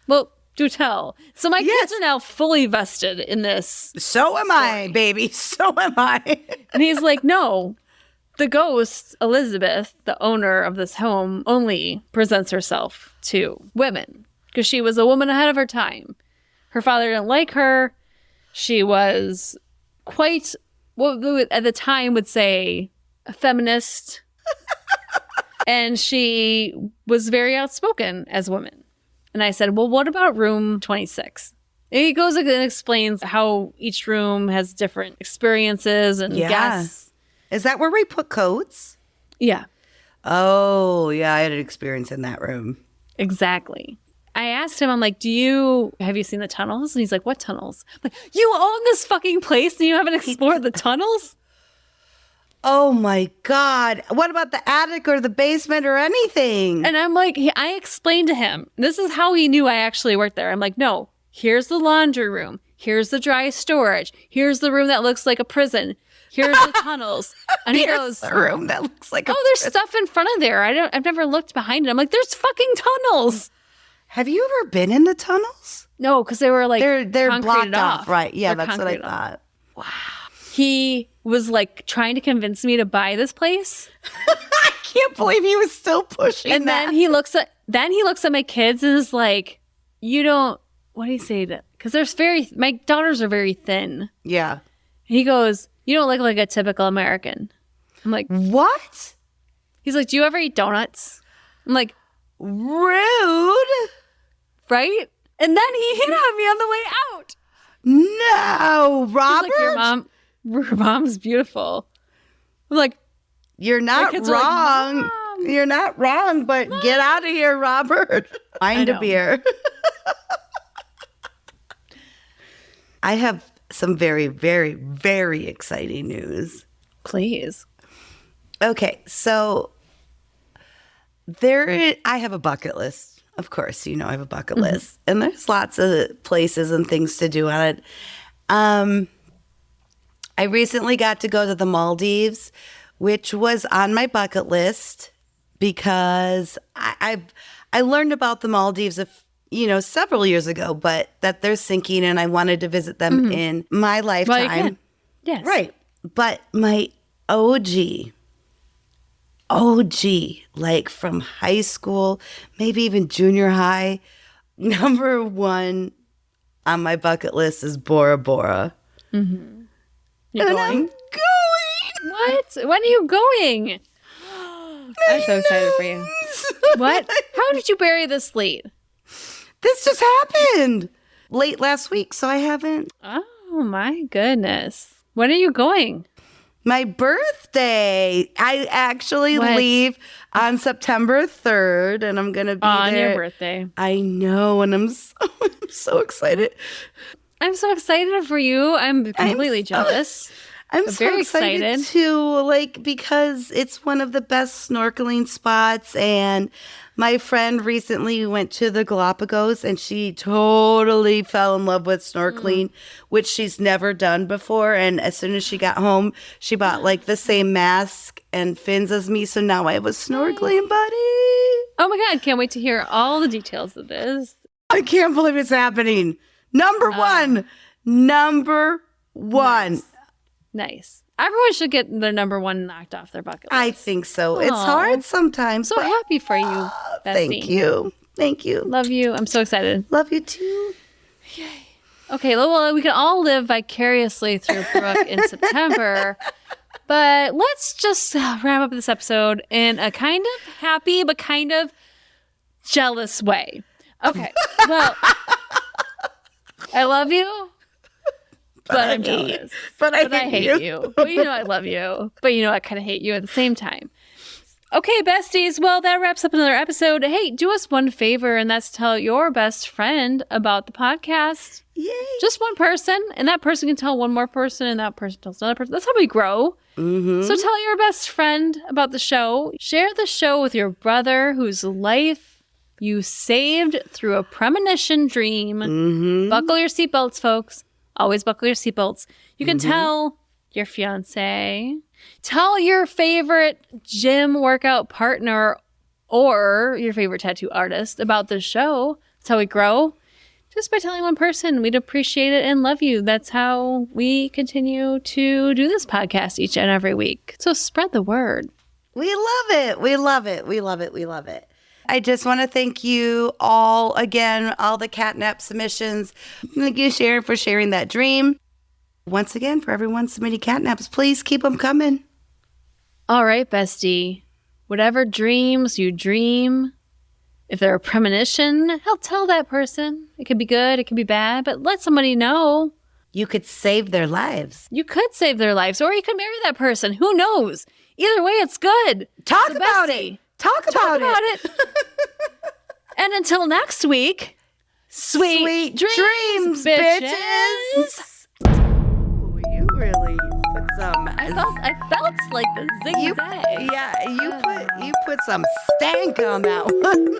well, do tell. So my kids are now fully vested in this. So am I, baby. So am I. And he's like, no, the ghost, Elizabeth, the owner of this home, only presents herself to women because she was a woman ahead of her time. Her father didn't like her. She was quite, what we would, at the time would say, a feminist. And she was very outspoken as a woman. And I said, well, what about room 26? And he goes and explains how each room has different experiences and guests. Is that where we put coats? Yeah. Oh, yeah, I had an experience in that room. Exactly. I asked him, I'm like, have you seen the tunnels? And he's like, what tunnels? I'm like, you own this fucking place and you haven't explored the tunnels? Oh my God. What about the attic or the basement or anything? And I'm like, I explained to him, this is how he knew I actually worked there. I'm like, no, here's the laundry room. Here's the dry storage. Here's the room that looks like a prison. Here's the tunnels. And he goes, the room that looks like a there's prison. stuff in front of there. I've never looked behind it. I'm like, there's fucking tunnels. Have you ever been in the tunnels? No, because they were like, they're blocked off. Right. Yeah, They're that's what I concreted thought. Wow. He was like trying to convince me to buy this place. I can't believe he was still pushing and that. then he looks at my kids and is like, you don't, what do you say to, because my daughters are very thin. Yeah. He goes, you don't look like a typical American. I'm like, what? He's like, do you ever eat donuts? I'm like, rude. Right? And then he hit on me on the way out. No, Robert. He's like, your mom's beautiful. I'm like, you're not wrong. Like, you're not wrong, but get out of here, Robert. Find a beer. I have some very, very, very exciting news. Please. Okay, so I have a bucket list. Of course, I have a bucket list. And there's lots of places and things to do on it. I recently got to go to the Maldives, which was on my bucket list because I learned about the Maldives several years ago, but that they're sinking and I wanted to visit them in my lifetime. Well, you can. Yes. Right. But my OG, like from high school, maybe even junior high, number one on my bucket list is Bora Bora. Mm-hmm. You're going? I'm going. What? When are you going? I'm so excited for you. What? How did you bury this lead? This just happened late last week, so I haven't. Oh, my goodness. When are you going? My birthday. I actually leave on September 3rd, and I'm going to be there. On your birthday. I know, and I'm so excited. I'm so excited for you. I'm completely jealous. I'm so very excited too, because it's one of the best snorkeling spots. And my friend recently went to the Galapagos and she totally fell in love with snorkeling, which she's never done before. And as soon as she got home, she bought the same mask and fins as me. So now I have a snorkeling buddy. Oh my God. Can't wait to hear all the details of this. I can't believe it's happening. Number one. Nice. Everyone should get their number one knocked off their bucket list. I think so. Aww. It's hard sometimes. So happy for you, Bestie. Thank you. Love you. I'm so excited. Love you too. Yay. Okay, well, we can all live vicariously through Brooke in September. But let's just wrap up this episode in a kind of happy but kind of jealous way. Okay. Well, I love you. But I'm jealous. But I hate you. But I love you. But I kind of hate you at the same time. Okay, besties. Well, that wraps up another episode. Hey, do us one favor, and that's tell your best friend about the podcast. Yay. Just one person, and that person can tell one more person, and that person tells another person. That's how we grow. Mm-hmm. So tell your best friend about the show. Share the show with your brother whose life you saved through a premonition dream. Mm-hmm. Buckle your seatbelts, folks. Always buckle your seatbelts. You can tell your fiance, tell your favorite gym workout partner or your favorite tattoo artist about the show. That's how we grow. Just by telling one person, we'd appreciate it and love you. That's how we continue to do this podcast each and every week. So spread the word. We love it. We love it. We love it. We love it. I just want to thank you all again, all the catnap submissions. Thank you, Sharon, for sharing that dream. Once again, for everyone submitting catnaps, please keep them coming. All right, bestie. Whatever dreams you dream, if they're a premonition, help tell that person. It could be good, it could be bad, but let somebody know. You could save their lives. You could save their lives, or you could marry that person. Who knows? Either way, it's good. Talk about it. Talk about it. And until next week, sweet dreams, bitches. Ooh, you really put some. I felt like the zigzag. You put some stank on that one.